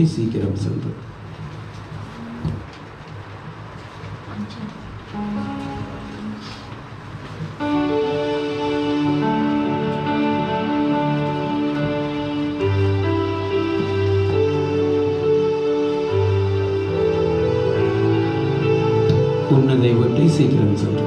சீக்கிரம் சென்று உன்னதை விட்டு சீக்கிரம் சென்று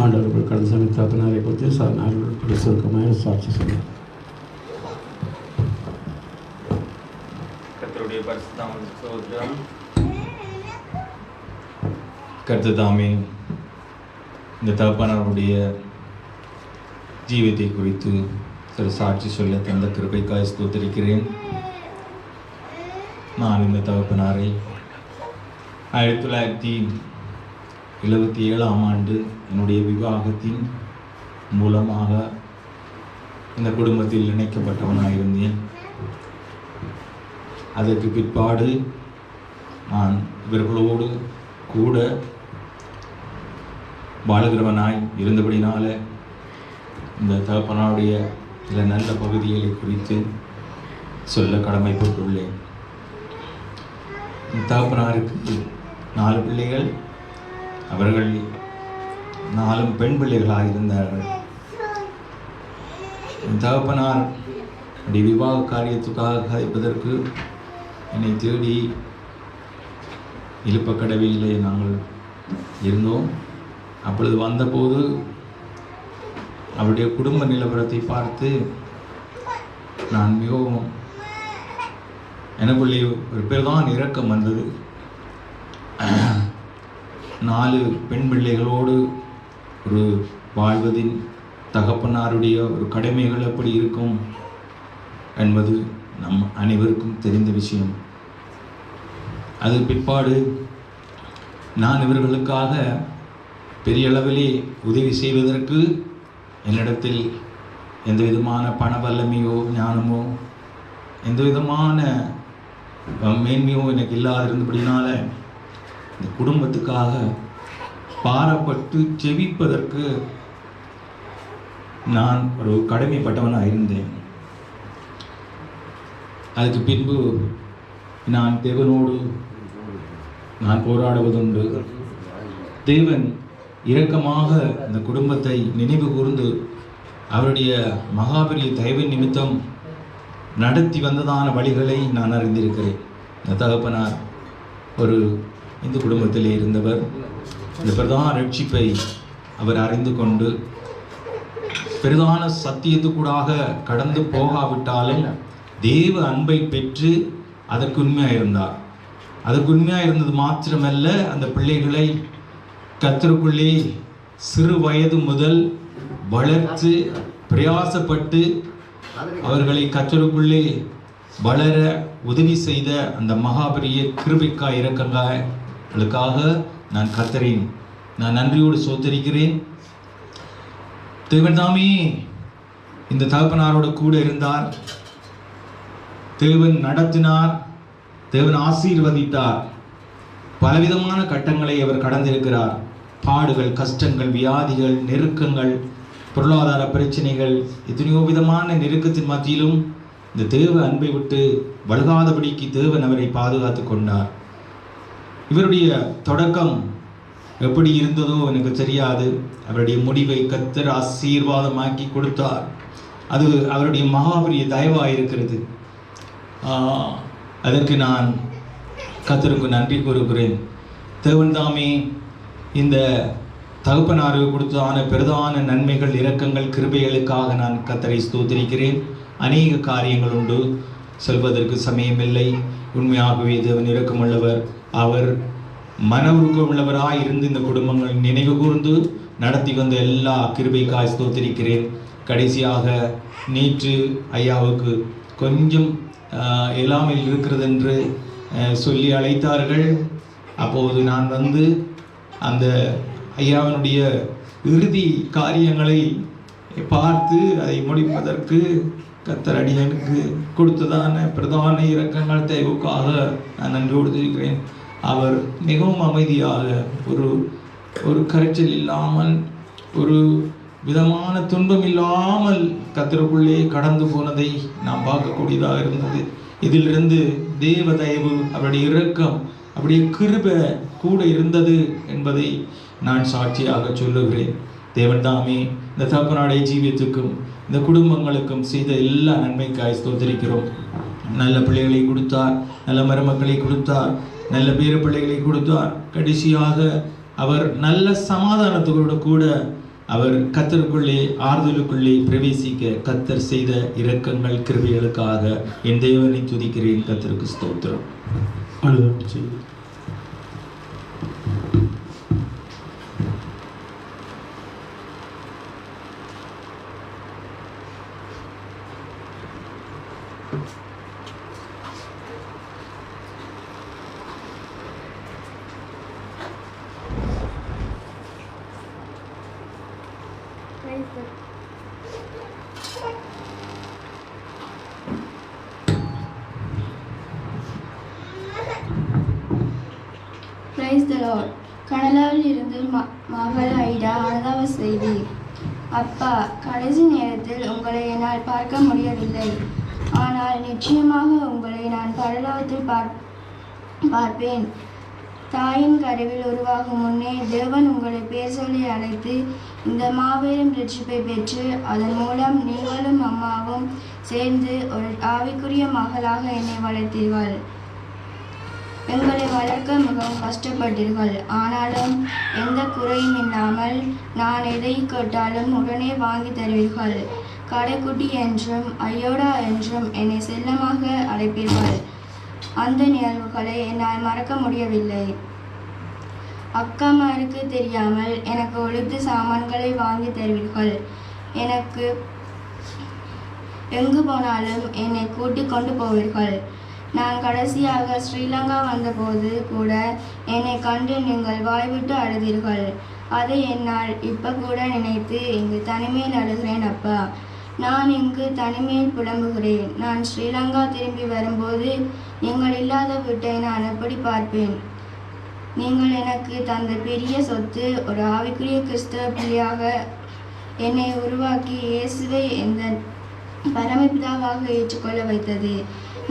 ஆண்டவர்கள் கடந்த சமய தகப்பனாரை குறித்து நாங்கள் சுருக்கமாக சாட்சி சொன்னார். கர்த்தருடைய பரிசுத்தம் ஸ்தோத்திரம். கர்த்தர் தாமே இந்த தகப்பனாருடைய ஜீவியத்தை குறித்து சில சாட்சி சொல்ல தந்த கிருபைக்காய் ஸ்தோத்திரிக்கிறேன். நான் இந்த தகப்பனாரை 1977ஆம் ஆண்டு என்னுடைய விவாகத்தின் மூலமாக இந்த குடும்பத்தில் இணைக்கப்பட்டவனாக இருந்தேன். அதற்கு பிற்பாடு நான் இவர்களோடு கூட வாழுகிறவனாய் இருந்தபடினால இந்த தகப்பனாருடைய சில நல்ல பகுதிகளை குறித்து சொல்ல கடமைப்பட்டுள்ளேன். இந்த தகப்பனாருக்கு 4 பிள்ளைகள், அவர்கள் 4 பெண் பிள்ளைகளாக இருந்தார்கள். தகப்பனார் விவாக காரியத்துக்காக கதைப்பதற்கு என்னை தேடி இழுப்பக்கடவையிலே நாங்கள் இருந்தோம். அப்பொழுது வந்தபோது அவருடைய குடும்ப நிலவரத்தை பார்த்து நான் மிகவும் எனக்குள்ளே ஒரு பெரிதான இரக்கம் வந்தது. 4 பெண் பிள்ளைகளோடு ஒரு வாழ்வதின் தகப்பனாருடைய ஒரு கடமைகள் எப்படி இருக்கும் என்பது நம் அனைவருக்கும் தெரிந்த விஷயம். அது பிற்பாடு நான் இவர்களுக்காக பெரிய அளவிலே உதவி செய்வதற்கு என்னிடத்தில் எந்த விதமான பண வல்லமையோ ஞானமோ எந்த விதமான மேன்மையோ எனக்கு இல்லாதிருந்தபடினால இந்த குடும்பத்துக்காக பாரப்பட்டு ஜெபிப்பதற்கு நான் ஒரு கடமைப்பட்டவனாக இருந்தேன். அதுக்கு பின்பு நான் தேவனோடு நான் போராடுவதுண்டு. தேவன் இரக்கமாக இந்த குடும்பத்தை நினைவு கூர்ந்து அவருடைய மகாபெரிய தயவின் நிமித்தம் நடத்தி வந்ததான வழிகளை நான் அறிந்திருக்கிறேன். இந்த தகப்பனார் ஒரு இந்து குடும்பத்திலே இருந்தவர். இந்த பிரதான ரட்சிப்பை அவர் அறிந்து கொண்டு பிரதான சத்தியத்துக்கூடாக கடந்து போகாவிட்டாலும் தேவ அன்பை பெற்று அதற்கு உண்மையாக இருந்தார். அதற்கு உண்மையாக இருந்தது மாத்திரமல்ல, அந்த பிள்ளைகளை கர்த்தருக்குள்ளே சிறு வயது முதல் வளர்த்து பிரயாசப்பட்டு அவர்களை கர்த்தருக்குள்ளே வளர உதவி செய்த அந்த மகாபெரிய கிருபைக்காய் இரக்கங்களுக்காக நான் கர்த்தரின் நான் நன்றியோடு சோதரிக்கிறேன். தேவன் தாமே இந்த தகப்பனாரோடு கூட இருந்தார். தேவன் நடத்தினார், தேவன் ஆசீர்வதித்தார். பலவிதமான கட்டங்களை அவர் கடந்திருக்கிறார். பாடுகள், கஷ்டங்கள், வியாதிகள், நெருக்கங்கள், பொருளாதார பிரச்சனைகள், எத்தனையோ விதமான நெருக்கத்தின் மத்தியிலும் இந்த தேவ அன்பை விட்டு வழுகாதபடிக்கு தேவன் அவரை பாதுகாத்து கொண்டார். இவருடைய தொடக்கம் எப்படி இருந்ததோ எனக்கு தெரியாது. அவருடைய முடிவை கர்த்தர் ஆசீர்வாதமாக்கி கொடுத்தார். அது அவருடைய மகாபெரிய தயவாக இருக்கிறது. அதற்கு நான் கர்த்தருக்கு நன்றி கூறுகிறேன். தேவன் தாமே இந்த தகப்பனாருக்கு கொடுத்தான பிரதான நன்மைகள், இரக்கங்கள், கிருபைகளுக்காக நான் கர்த்தரை ஸ்தோத்திரிக்கிறேன். அநேக காரியங்கள் உண்டு, சொல்வதற்கு சமயமில்லை. உண்மையாகவே தேவன் இரக்கமுள்ளவர். அவர் மன உருக்கமுள்ளவராக இருந்து இந்த குடும்பங்கள் நினைவு கூர்ந்து நடத்தி வந்த எல்லா கிருபைக்காய் ஸ்தோத்திரிக்கிறேன். கடைசியாக நேற்று ஐயாவுக்கு கொஞ்சம் எல்லாமே இருக்கிறது என்று சொல்லி அழைத்தார்கள். அப்போது நான் வந்து அந்த ஐயாவினுடைய இறுதி காரியங்களை பார்த்து அதை முடிப்பதற்கு கர்த்தர் அடியனுக்கு கொடுத்ததான பிரதான இரக்கங்கள் தயவுக்காக நான் நன்றியோடு இருக்கிறேன். அவர் மிகவும் அமைதியாக ஒரு கரைச்சல் இல்லாமல் ஒரு விதமான துன்பம் இல்லாமல் கர்த்தருக்குள்ளே கடந்து போனதை நாம் பார்க்கக்கூடியதாக இருந்தது. இதிலிருந்து தேவ தயவு, அவருடைய இரக்கம், அப்படியே கிருபை கூட இருந்தது என்பதை நான் சாட்சியாக சொல்லுகிறேன். தேவன் தாமே இந்த தகப்பனுடைய ஜீவியத்துக்கும் இந்த குடும்பங்களுக்கும் செய்த எல்லா நன்மைக்காய் ஸ்தோத்திரிக்கிறோம். நல்ல பிள்ளைகளை கொடுத்தார், நல்ல மருமக்களை கொடுத்தார், நல்ல பேர பிள்ளைகளை கொடுத்தார். கடைசியாக அவர் நல்ல சமாதானத்தோடு கூட அவர் கர்த்தருக்குள்ளே ஆறுதலுக்குள்ளே பிரவேசிக்க கர்த்தர் செய்த இரக்கங்கள் கிருபைகளுக்காக என் தேவனை துதிக்கிறேன். கர்த்தருக்கு ஸ்தோத்திரம். அனுதாபம் செய்யுங்கள். Praise the Lord. கனடாவில் இருந்து மகள் ஐடா அனுதாப செய்தி. அப்பா, கடைசி நேரத்தில் உங்களை என்னால் பார்க்க முடியவில்லை. ஆனால் நிச்சயமாக உங்களை நான் பரலோகத்தில் பார்ப்பேன். தாயின் கருவில் உருவாகும் முன்னே தேவன் உங்களை பேர் சொல்லி அழைத்து இந்த மாபெரும் ரட்சிப்பை பெற்று அதன் மூலம் நீங்களும் அம்மாவும் சேர்ந்து ஒரு ஆவிக்குரிய மகளாக என்னை வளர்த்தீர்கள். எங்களை வளர்க்க மிகவும் கஷ்டப்பட்டீர்கள். ஆனாலும் எந்த குறையும் இல்லாமல் நான் எதை கேட்டாலும் உடனே வாங்கி தருவீர்கள். கடைக்குட்டி என்றும் ஐயோடா என்றும் என்னை செல்லமாக அழைப்பீர்கள். அந்த நிகழ்வுகளை என்னால் மறக்க முடியவில்லை. அக்காமாருக்கு தெரியாமல் எனக்கு ஒழுத்து சாமான்களை வாங்கி தருவீர்கள். எனக்கு எங்கு போனாலும் என்னை கூட்டிக் கொண்டு போவீர்கள். நான் கடைசியாக ஸ்ரீலங்கா வந்தபோது கூட என்னை கண்டு நீங்கள் வாய்விட்டு அழுதீர்கள். அதை என்னால் இப்ப கூட நினைத்து இங்கு தனிமையில் அழுகிறேன். அப்பா, நான் இங்கு தனிமையில் புலம்புகிறேன். நான் ஸ்ரீலங்கா திரும்பி வரும்போது நீங்கள் இல்லாத வீட்டை நான் எப்படி பார்ப்பேன்? நீங்கள் எனக்கு தந்த பெரிய சொத்து ஒரு ஆவிக்குரிய கிறிஸ்தவ பிள்ளையாக என்னை உருவாக்கி இயேசுவை எந்த பரமபிதாவாக ஏற்றுக்கொள்ள வைத்தது.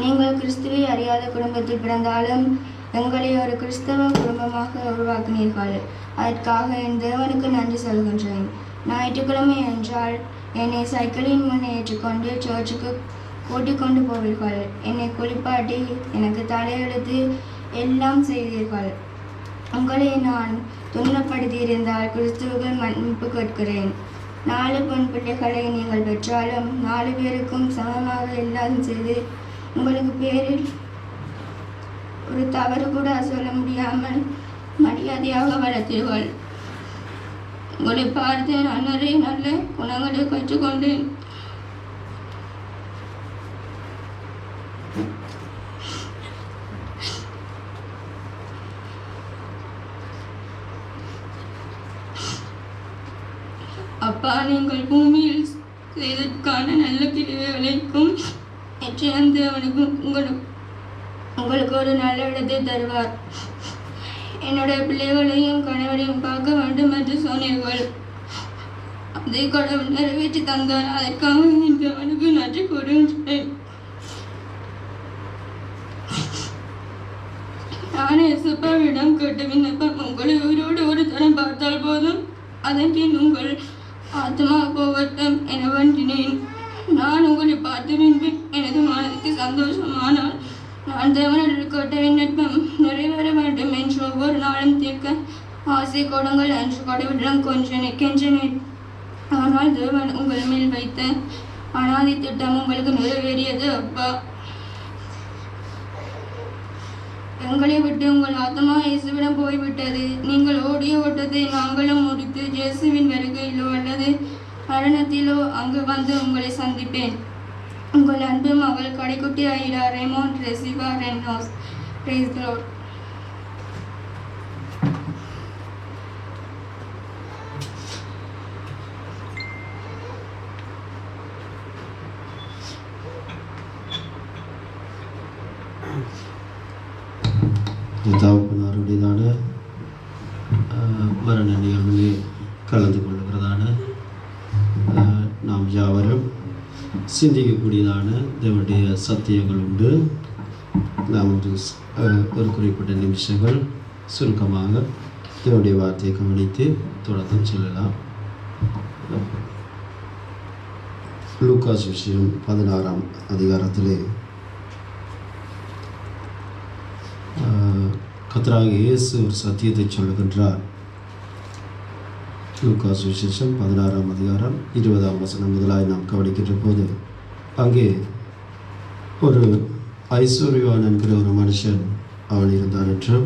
நீங்கள் கிறிஸ்துவை அறியாத குடும்பத்தில் பிறந்தாலும் எங்களை ஒரு கிறிஸ்தவ குடும்பமாக உருவாக்கினீர்கள். அதற்காக என் தேவனுக்கு நன்றி சொல்கின்றேன். ஞாயிற்றுக்கிழமை என்றால் என்னை சைக்கிளின் முன் ஏற்றுக்கொண்டு சர்ச்சுக்கு கூட்டிக் கொண்டு போவீர்கள். என்னை குளிப்பாட்டி எனக்கு தலையெடுத்து எல்லாம் செய்தீர்கள். உங்களை நான் துன்பப்படுத்தியிருந்தால் கிறிஸ்துவுக்கு மன்னிப்பு கேட்கிறேன். 4 பெண் பிள்ளைகளை நீங்கள் பெற்றாலும் 4 பேருக்கும் சமமாக எல்லாம் செய்து உங்களுக்கு பேரில் ஒரு தவறு கூட சொல்ல முடியாமல் மரியாதையாக வளர்த்தீர்கள். உங்களை பார்த்து நான் நிறைய நல்ல குணங்களை கற்றுக்கொண்டேன். அப்பா, நீங்கள் பூமியில் செய்ததற்கான நல்ல கிரியைகளைக்கும் நிச்சயம் தேவனுக்கும் உங்களுக்கு ஒரு நல்ல இடத்தை தருவார். என்னுடைய பிள்ளைகளையும் கணவரையும் பார்க்க வேண்டும் என்று சொன்னீர்கள். அதை கடவுள் நிறைவேற்றி தந்தார். அதற்காக தேவனுக்கு நன்றி கூறுகின்றேன். நான் இயேசுவிடம் கேட்ட விண்ணப்பம், உங்களை உயிரோடு ஒரு தரம் பார்த்தால் போதும், அதன் பின் உங்கள் ஆத்மா போகட்டும் என வேண்டினேன். நான் உங்களை பார்த்த பின்பு எனது மனதுக்கு சந்தோஷமானால் நான் தேவனிடம் கேட்ட விண்ணப்பம் நிறைவேற வேண்டும் என்று ஒவ்வொரு நாளும் தீர்க்க ஆசை கொடுங்கள் என்று கடவுளிடம் கெஞ்சினேன். ஆனால் தேவன் உங்கள் மேல் வைத்த அனாதி திட்டம் உங்களுக்கு நிறைவேறியது. அப்பா, எங்களை விட்டு உங்கள் ஆத்மா இயேசுவிடம் போய்விட்டது. நீங்கள் ஓடிய ஓட்டத்தை நாங்களும் முடித்து இயேசுவின் வருகையிலோ அல்லது மரணத்திலோ அங்கு வந்து உங்களை சந்திப்பேன். உங்கள் அன்பு மகள் கடைக்குட்டி ஐடா ரெமோன் ரெசிவா ரெனோஸ். Praise the Lord. தகப்பனாருடையதான மரண நிகழ்விலே கலந்து கொள்ளுகிறதான நாம் யாவரும் சிந்திக்கக்கூடியதான தேவனுடைய சத்தியங்கள் உண்டு. நாம் ஒரு குறிப்பிட்ட நிமிஷங்கள் சுருக்கமாக தேவனுடைய வார்த்தையை கவனித்து தொடர்ந்து செல்லலாம். லூக்காஸ் விஷயம் 16ஆம் அதிகாரத்திலே கர்த்தராகிய இயேசு ஒரு சத்தியத்தை சொல்லுகின்றார். லூக்கா சுவிசேஷம் 16ஆம் அதிகாரம் 20ஆம் வசனம் முதலாய் நாம் கவனிக்கின்ற போது அங்கே ஒரு ஐஸ்வர்யவான் என்கிற ஒரு மனுஷன் அவன் இருந்தான் என்றும்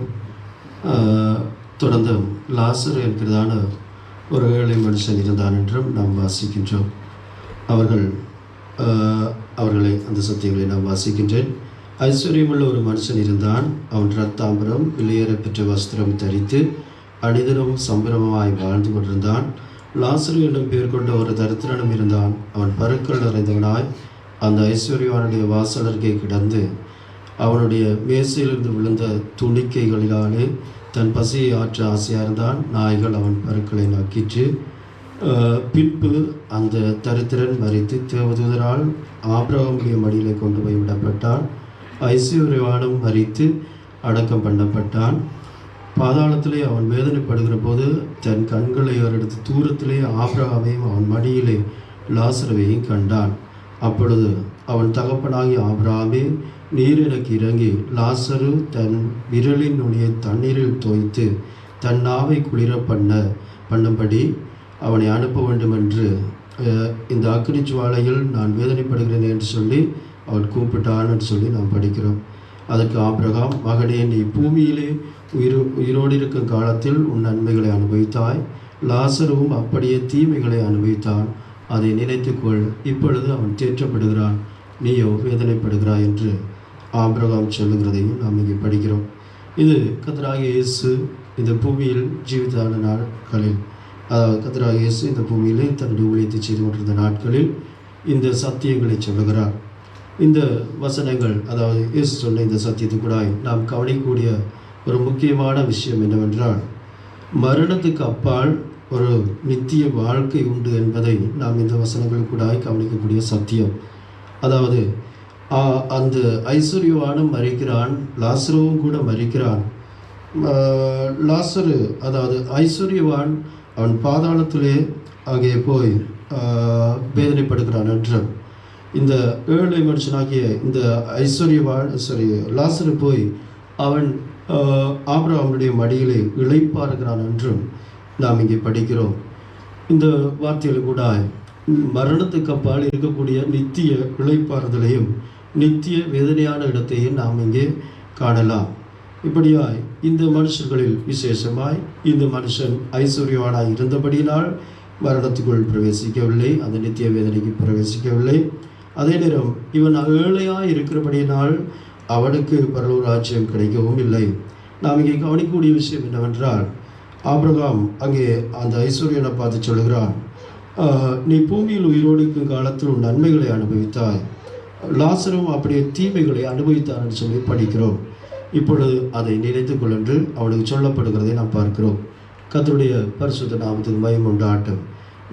தொடர்ந்து லாசரு என்கிறதான ஒரு ஏழை மனுஷன் இருந்தான் என்றும் நாம் வாசிக்கின்றோம். அவர்களை அந்த சத்தியங்களை நாம் வாசிக்கின்றேன். ஐஸ்வர்யமுள்ள ஒரு மனுஷன் இருந்தான். அவன் இரத்தாம்பரம் விலையேற பெற்ற வஸ்திரம் தரித்து அனிதனமும் சம்பிரமமாய் வாழ்ந்து கொண்டிருந்தான். லாசரு என்னும் பேர் கொண்ட ஒரு தரித்திரனும் இருந்தான். அவன் பருக்கள் நிறைந்தவனாய் அந்த ஐஸ்வர்யவானுடைய வாசலருகே கிடந்து அவனுடைய மேசையிலிருந்து விழுந்த துணிக்கைகளினாலே தன் பசியை ஆற்ற ஆசையாக இருந்தான். நாய்கள் அவன் பருக்களை நக்கிற்று. பின்பு அந்த தரித்திரன் மரித்து தேவதூதரால் ஆபிரகாமுடைய மடியிலே கொண்டு போய் விடப்பட்டான். ஐஸ்வர்யவானும் மரித்து அடக்கம் பண்ணப்பட்டான். பாதாளத்திலே அவன் வேதனைப்படுகிற போது தன் கண்களை எடுத்து தூரத்திலே ஆபிரகாமையும் அவன் மடியிலே லாசருவையும் கண்டான். அப்பொழுது அவன் தகப்பனாகி ஆபிரகாமே, நீர் எனக்கு இறங்கி லாசரு தன் விரலின் நுனியை தண்ணீரில் தோய்த்து தன் நாவை குளிர பண்ணும்படி அவனை அனுப்ப வேண்டும் என்று இந்த அக்கினி ஜுவாலையில் நான் வேதனைப்படுகிறேன் என்று சொல்லி அவன் கூப்பிட்டான் என்று சொல்லி நாம் படிக்கிறோம். அதற்கு ஆபிரகாம், மகனே, நீ பூமியிலே உயிரோடு இருக்கும் காலத்தில் உன் நன்மைகளை அனுபவித்தாய். லாசருவும் அப்படியே தீமைகளை அனுபவித்தான். அதை நினைத்துக்கொள். இப்பொழுது அவன் தேற்றப்படுகிறான், நீயோ வேதனைப்படுகிறாய் என்று ஆபிரகாம் சொல்லுகிறதையும் நாம் இங்கே படிக்கிறோம். இது கர்த்தராகிய இயேசு இந்த பூமியில் ஜீவிதான நாட்களில், அதாவது கர்த்தராகிய இயேசு இந்த பூமியிலே தன்னுடைய ஊழியத்தை செய்து கொண்டிருந்த நாட்களில் இந்த சத்தியங்களை சொல்லுகிறார். இந்த வசனங்கள், அதாவது இயேசு சொன்ன இந்த சத்தியத்துக்கூடாய் நாம் கவனிக்கக்கூடிய ஒரு முக்கியமான விஷயம் என்னவென்றால், மரணத்துக்கு அப்பால் ஒரு நித்திய வாழ்க்கை உண்டு என்பதை நாம் இந்த வசனங்களுக்கூடாய் கவனிக்கக்கூடிய சத்தியம். அதாவது அந்த ஐஸ்வர்யவானும் மரிக்கிறான், லாசருவும் கூட மரிக்கிறான். லாசரு, அதாவது ஐஸ்வர்யவான், அவன் பாதாளத்திலே அங்கே போய் வேதனைப்படுகிறான் என்றும், இந்த ஏழை மனுஷனாகிய இந்த லாசரு போய் அவன் ஆபிரகாமுடைய மடியிலே இளைப்பாறுகிறான் என்றும் நாம் இங்கே படிக்கிறோம். இந்த வார்த்தைகள் கூட மரணத்துக்கு அப்பால் இருக்கக்கூடிய நித்திய இளைப்பாறுதலையும் நித்திய வேதனையான இடத்தையும் நாம் இங்கே காணலாம். இப்படியாய் இந்த மனுஷர்களில் விசேஷமாய் இந்த மனுஷன் ஐஸ்வர்யவானாய் இருந்தபடியினால் மரணத்துக்குள் பிரவேசிக்கவில்லை, அந்த நித்திய வேதனைக்கு பிரவேசிக்கவில்லை. அதே நேரம் இவன் ஏழையாய் இருக்கிறபடியினால் அவனுக்கு பரலோக ராஜ்யம் கிடைக்கவும் இல்லை. நாம் இங்கே கவனிக்கக்கூடிய விஷயம் என்னவென்றால், ஆபிரகாம் அங்கே அந்த ஐஸ்வர்யனை பார்த்து சொல்லுகிறான், நீ பூமியில் உயிரோடு இருக்கும் காலத்தில் உன் நன்மைகளை அனுபவித்தாய், லாசரும் அப்படியே தீமைகளை அனுபவித்தார் என்று சொல்லி படிக்கிறோம். இப்பொழுது அதை நினைத்துக்கொள் என்று அவனுக்கு சொல்லப்படுகிறதை நாம் பார்க்கிறோம். கர்த்தருடைய பரிசுத்த நாமத்துக்கு மகிமை உண்டாகட்டும்.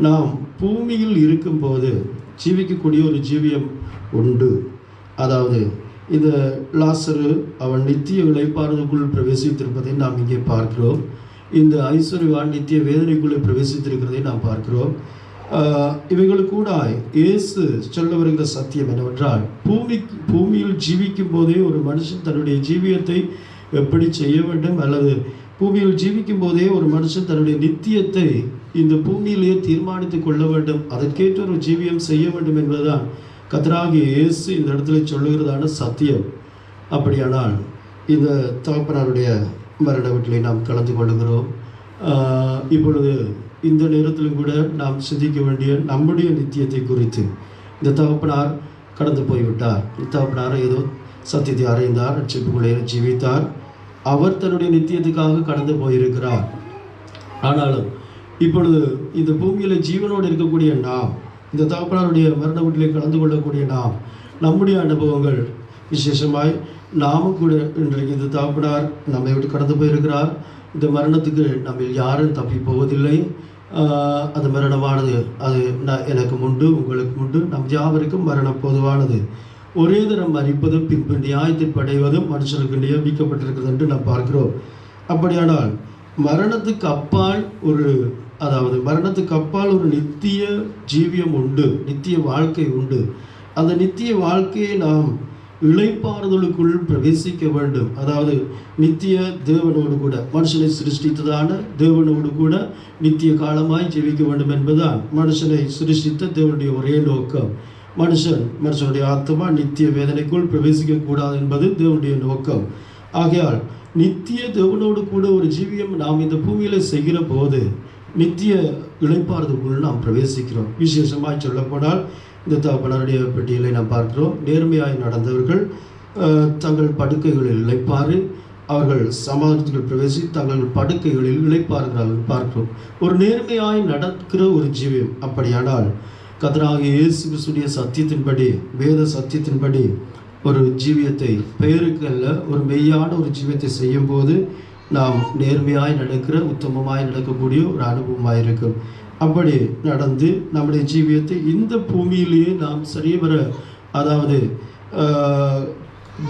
நாம் பூமியில் இருக்கும்போது ஜீவிக்கக்கூடிய ஒரு ஜீவியம் உண்டு. அதாவது இந்த லாசரு அவன் நித்திய இளைப்பாறுதலுக்குள் பிரவேசித்திருப்பதை நாம் இங்கே பார்க்கிறோம். இந்த ஐஸ்வர்யவான் நித்திய வேதனைக்குள்ளே பிரவேசித்திருக்கிறதை நாம் பார்க்கிறோம். இவைகளுக்கூட இயேசு சொல்ல வருகிற சத்தியம் என்னவென்றால், பூமியில் ஜீவிக்கும் போதே ஒரு மனுஷன் தன்னுடைய ஜீவியத்தை எப்படி செய்ய வேண்டும், அல்லது பூமியில் ஜீவிக்கும் போதே ஒரு மனுஷன் தன்னுடைய நித்தியத்தை இந்த பூமியிலேயே தீர்மானித்து கொள்ள வேண்டும், அதற்கேற்ற ஒரு ஜீவியம் செய்ய வேண்டும் என்பதுதான் கர்த்தராகிய இயேசு இந்த இடத்துல சொல்லுகிறதான சத்தியம். அப்படியானால் இந்த தகப்பனாருடைய மரண வீட்டிலே நாம் கலந்து கொள்ளுகிறோம். இப்பொழுது இந்த நேரத்திலும் கூட நாம் சிந்திக்க வேண்டிய நம்முடைய நித்தியத்தை குறித்து. இந்த தகப்பனார் கடந்து போய்விட்டார். தகப்பனார் ஏதோ சத்தியத்தை அறைந்தார், ரட்சிப்புக்குள்ளே ஜீவித்தார். அவர் தன்னுடைய நித்தியத்துக்காக கடந்து போயிருக்கிறார். ஆனாலும் இப்பொழுது இந்த பூமியில் ஜீவனோடு இருக்கக்கூடிய நாம், இந்த தகப்பனாருடைய மரண வீட்டிலே கலந்து கொள்ளக்கூடிய நாம், நம்முடைய அனுபவங்கள் விசேஷமாய் நாமும் கூட இன்றைக்கு இந்த தகப்பனார் நம்மை விட்டு கடந்து போயிருக்கிறார். இந்த மரணத்துக்கு நம்ம யாரும் தப்பி போவதில்லை. அந்த மரணமானது அது எனக்கு உண்டு, உங்களுக்கு உண்டு, நம் யாவருக்கும் மரணம் பொதுவானது. ஒரே தரம் மரிப்பது பின்பு நியாயத்தில் படைவதும் மனுஷனுக்கு நியமிக்கப்பட்டிருக்கிறது என்று நாம் பார்க்கிறோம். அப்படியானால் மரணத்துக்கு அப்பால் மரணத்துக்கு அப்பால் ஒரு நித்திய ஜீவியம் உண்டு, நித்திய வாழ்க்கை உண்டு. அந்த நித்திய வாழ்க்கையை நாம் இளைப்பாறுதலுக்குள் பிரவேசிக்க வேண்டும். அதாவது நித்திய தேவனோடு கூட, மனுஷனை சிருஷ்டித்ததான தேவனோடு கூட நித்திய காலமாய் ஜீவிக்க வேண்டும் என்பதுதான் மனுஷனை சிருஷ்டித்த தேவனுடைய ஒரே நோக்கம். மனுஷனுடைய ஆத்மா நித்திய வேதனைக்குள் பிரவேசிக்க கூடாது என்பது தேவனுடைய நோக்கம். ஆகையால் நித்திய தேவனோடு கூட ஒரு ஜீவியம் நாம் இந்த பூமியில செய்கிற போது நித்திய இளைப்பாறுதலுக்குள் நாம் பிரவேசிக்கிறோம். விசேஷமாய் சொல்லப்போனால் இந்த தகப்பனாருடைய பெட்டியலை நாம் பார்க்கிறோம். நேர்மையாய் நடந்தவர்கள் தங்கள் படுக்கைகளில் இளைப்பாறு, அவர்கள் சமாதானத்துக்குள் பிரவேசி தங்கள் படுக்கைகளில் இளைப்பாறுகிறார்கள் பார்க்கிறோம். ஒரு நேர்மையாய் நடக்கிற ஒரு ஜீவியம். அப்படியானால் கர்த்தராகிய இயேசு கிறிஸ்துவின் சத்தியத்தின்படி, வேத சத்தியத்தின்படி ஒரு ஜீவியத்தை, பெயருக்கு அல்ல ஒரு மெய்யான ஒரு ஜீவியத்தை செய்யும் போது நாம் நேர்மையாய் நடக்கிற, உத்தமமாய் நடக்கக்கூடிய ஒரு அனுபவமாக இருக்கும். அப்படி நடந்து நம்முடைய ஜீவியத்தை இந்த பூமியிலேயே நாம் சரியவர, அதாவது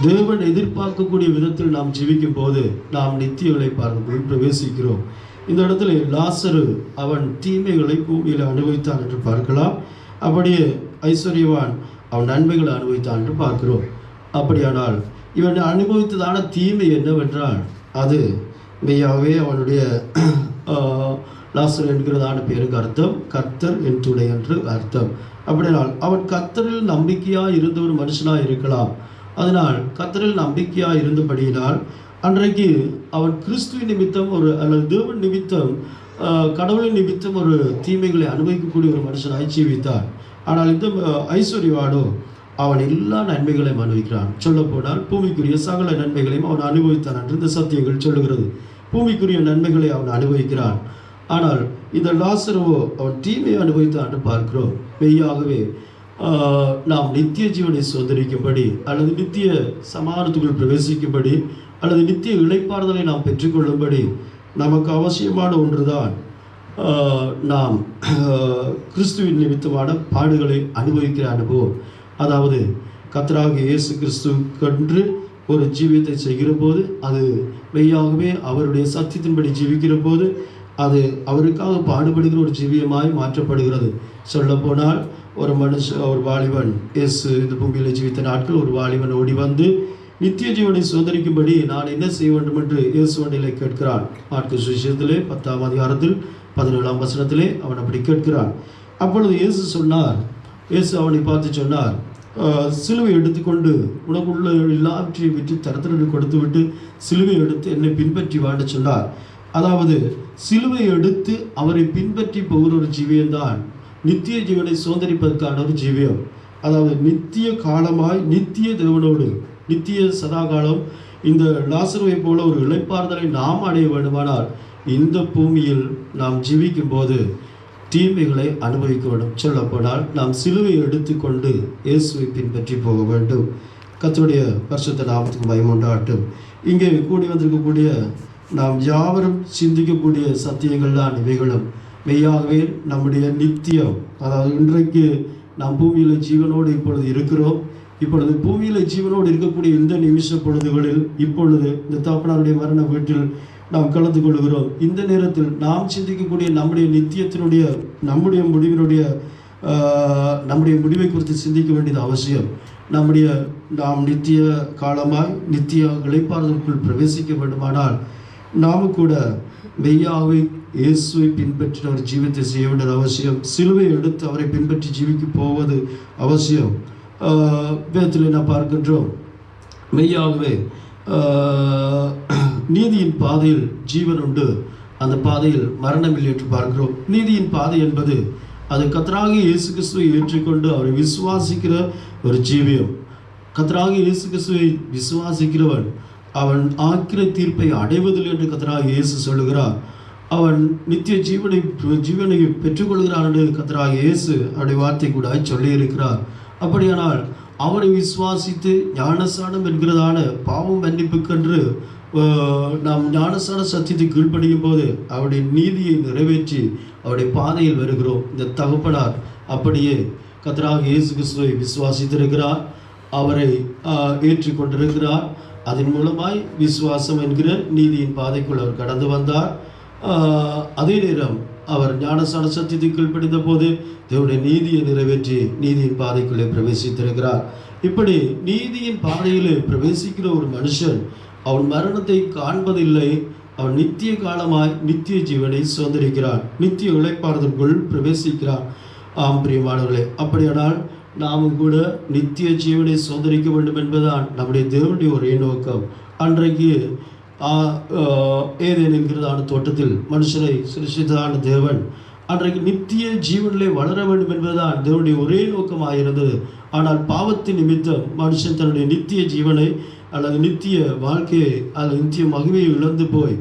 தேவன் எதிர்பார்க்கக்கூடிய விதத்தில் நாம் ஜீவிக்கும் போது நாம் நித்திய இளைப்பாறுதலுக்குள் பிரவேசிக்கிறோம். இந்த இடத்துல லாசரு அவன் தீமைகளை பூமியில் அனுபவித்தான் என்று பார்க்கலாம். அப்படியே ஐஸ்வர்யவான் அவன் நன்மைகளை அனுபவித்தான் என்று பார்க்கிறோம். அப்படியானால் இவன் அனுபவித்ததான தீமை என்னவென்றால் அது மெய்யாகவே அவனுடைய லாசர் என்கிறதான பேருக்கு அர்த்தம் கர்த்தர் என் துணை என்று அர்த்தம். அப்படினால் அவன் கர்த்தரில் நம்பிக்கையாக இருந்த ஒரு மனுஷனாக இருக்கலாம். அதனால் கர்த்தரில் நம்பிக்கையாக இருந்தபடியினால் அன்றைக்கு அவன் கிறிஸ்துவின் நிமித்தம் ஒரு அல்லது தேவன் நிமித்தம் கடவுளின் நிமித்தம் ஒரு தீமைகளை அனுபவிக்கக்கூடிய ஒரு மனுஷனாய் ஜீவித்தான். ஆனால் இந்த ஐஸ்வர்யவானோ அவன் எல்லா நன்மைகளையும் அனுபவிக்கிறான். சொல்ல போனால் பூமிக்குரிய சகல நன்மைகளையும் அவன் அனுபவித்தான் என்று இந்த சத்தியங்கள் சொல்லுகிறது. பூமிக்குரிய நன்மைகளை அவன் அனுபவிக்கிறான். ஆனால் இந்த லாசருவோ அவன் தீமையை அனுபவித்தான் என்று பார்க்கிறோம். மெய்யாகவே நாம் நித்திய ஜீவனை சுதந்திரிக்கும்படி அல்லது நித்திய சமாதானத்துக்குள் பிரவேசிக்கும்படி அல்லது நித்திய இளைப்பாறுதலை நாம் பெற்றுக்கொள்ளும்படி நமக்கு அவசியமான ஒன்றுதான் நாம் கிறிஸ்துவின் நிமித்தமான பாடுகளை அனுபவிக்கிற அனுபவம். அதாவது கர்த்தராகிய இயேசு கிறிஸ்து கன்று ஒரு ஜீவியத்தை செய்கிற போது அது மெய்யாகவே அவருடைய சத்தியத்தின்படி ஜீவிக்கிற போது அது அவருக்காக பாடுபடுகிற ஒரு ஜீவியமாய் மாற்றப்படுகிறது. சொல்லப்போனால் ஒரு வாலிபன் இயேசு இந்த பூமியில் ஜீவித்த நாட்கள் ஒரு வாலிபன் ஓடி வந்து நித்திய ஜீவனை சுதந்திரிக்கும்படி நான் என்ன செய்ய வேண்டும் என்று இயேசுவனிலே கேட்கிறான். மாற்கு சுவிசேஷத்திலே 10ஆம் அதிகாரத்தில் 17ஆம் வசனத்திலே அவன் அப்படி கேட்கிறான். அப்பொழுது இயேசு அவனை பார்த்து சொன்னார், சிலுவை எடுத்துக்கொண்டு உனக்குள்ள எல்லாவற்றையும் விட்டு தரத்திற்கு கொடுத்து விட்டு சிலுவை எடுத்து என்னை பின்பற்றி வான்னு சொன்னார். அதாவது சிலுவை எடுத்து அவரை பின்பற்றி போகிற ஒரு ஜீவியம்தான் நித்திய ஜீவனை சுதந்திரிப்பதற்கான ஒரு ஜீவியம். அதாவது நித்திய காலமாய் நித்திய தேவனோடு நித்திய சதாகாலம் இந்த லாசருவை போல ஒரு இளைப்பாறுதலை நாம் அடைய வேண்டுமானால் இந்த பூமியில் நாம் ஜீவிக்கும் போது தீமைகளை அனுபவிக்க வேண்டும். சொல்லப்போனால் நாம் சிலுவை எடுத்துக்கொண்டு இயேசுவை பின்பற்றி போக வேண்டும். கர்த்தருடைய பரிசுத்த நாமத்துக்கு மகிமை உண்டாகட்டும். இங்கே கூடி வந்திருக்கக்கூடிய நாம் யாவரும் சிந்திக்கக்கூடிய சத்தியங்கள் தான் இவைகளும். மெய்யாகவே நம்முடைய நித்தியம், அதாவது இன்றைக்கு நாம் பூமியில் ஜீவனோடு இப்பொழுது இருக்கிறோம். இப்பொழுது பூமியில் ஜீவனோடு இருக்கக்கூடிய இந்த நிமிஷ பொழுதுகளில் இப்பொழுது இந்த தகப்பனாருடைய மரண வீட்டில் நாம் கலந்து கொள்கிறோம். இந்த நேரத்தில் நாம் சிந்திக்கக்கூடிய நம்முடைய நித்தியத்தினுடைய நம்முடைய முடிவை குறித்து சிந்திக்க வேண்டியது அவசியம். நாம் நித்திய காலமாய் நித்திய இளைப்பாறுதலுக்குள் பிரவேசிக்க வேண்டுமானால் நாம் கூட மெய்யாவை இயேசுவை பின்பற்றின ஒரு ஜீவித்தை செய்ய வேண்டியது அவசியம். சிலுவை எடுத்து அவரை பின்பற்றி ஜீவிக்க போவது அவசியம். வேதத்தில் நாம் பார்க்கின்றோம், மெய்யாகவே நீதியின் பாதையில் ஜீவன் உண்டு, அந்த பாதையில் மரணமில்லை என்று பார்க்கிறோம். நீதியின் பாதை என்பது அது கர்த்தராகிய இயேசு கிறிஸ்துவை ஏற்றுக்கொண்டு அவரை விசுவாசிக்கிற ஒரு ஜீவியம். கர்த்தராகிய இயேசு கிறிஸ்துவை விசுவாசிக்கிறவன் அவன் ஆக்கிர தீர்ப்பை அடைவதில்லை என்று கர்த்தராகிய இயேசு சொல்லுகிறார். அவன் நித்திய ஜீவனை பெற்றுக்கொள்கிறான் என்று கர்த்தராகிய இயேசு அவருடைய வார்த்தை கூட சொல்லியிருக்கிறார். அப்படியானால் அவரை விசுவாசித்து ஞானஸ்நானம் என்கிறதான பாவம் மன்னிப்புக்கென்று நாம் ஞானஸ்நான சத்தியத்தை கீழ்ப்படியும் போது அவருடைய நீதியை நிறைவேற்றி அவருடைய பாதையில் வருகிறோம். இந்த தகப்பனார் அப்படியே கர்த்தராகிய இயேசு கிறிஸ்துவை விசுவாசித்திருக்கிறார், அவரை ஏற்றுக்கொண்டிருக்கிறார். அதன் மூலமாய் விசுவாசம் என்கிற நீதியின் பாதைக்குள் அவர் கடந்து வந்தார். அதே நேரம் அவர் ஞானசார சத்தியத்தை கீழ்ப்படிந்த போது தேவனுடைய நீதியை நிறைவேற்றி நீதியின் பாதைக்குள்ளே பிரவேசித்திருக்கிறார். இப்படி நீதியின் பாதையிலே பிரவேசிக்கிற ஒரு மனுஷன் அவன் மரணத்தை காண்பதில்லை, அவன் நித்திய காலமாய் நித்திய ஜீவனை சுதந்திரிக்கிறான், நித்திய இளைப்பாறுதலுக்குள் பிரவேசிக்கிறான். ஆம் பிரியமானவர்களே, அப்படியானால் நாமும் கூட நித்திய ஜீவனை சுதந்திரிக்க வேண்டும் என்பதுதான் நம்முடைய தேவனுடைய ஒரே நோக்கம். அன்றைக்கு ஏதேன் என்கிறதான தோட்டத்தில் மனுஷனை சிருஷ்டித்ததான தேவன் அன்றைக்கு நித்திய ஜீவனிலே வளர வேண்டும் என்பதுதான் தேவனுடைய ஒரே நோக்கமாக இருந்தது. ஆனால் பாவத்தின் நிமித்தம் மனுஷன் தன்னுடைய நித்திய ஜீவனை அல்லது நித்திய வாழ்க்கையை அல்லது நித்திய மகிமையை இழந்து போய்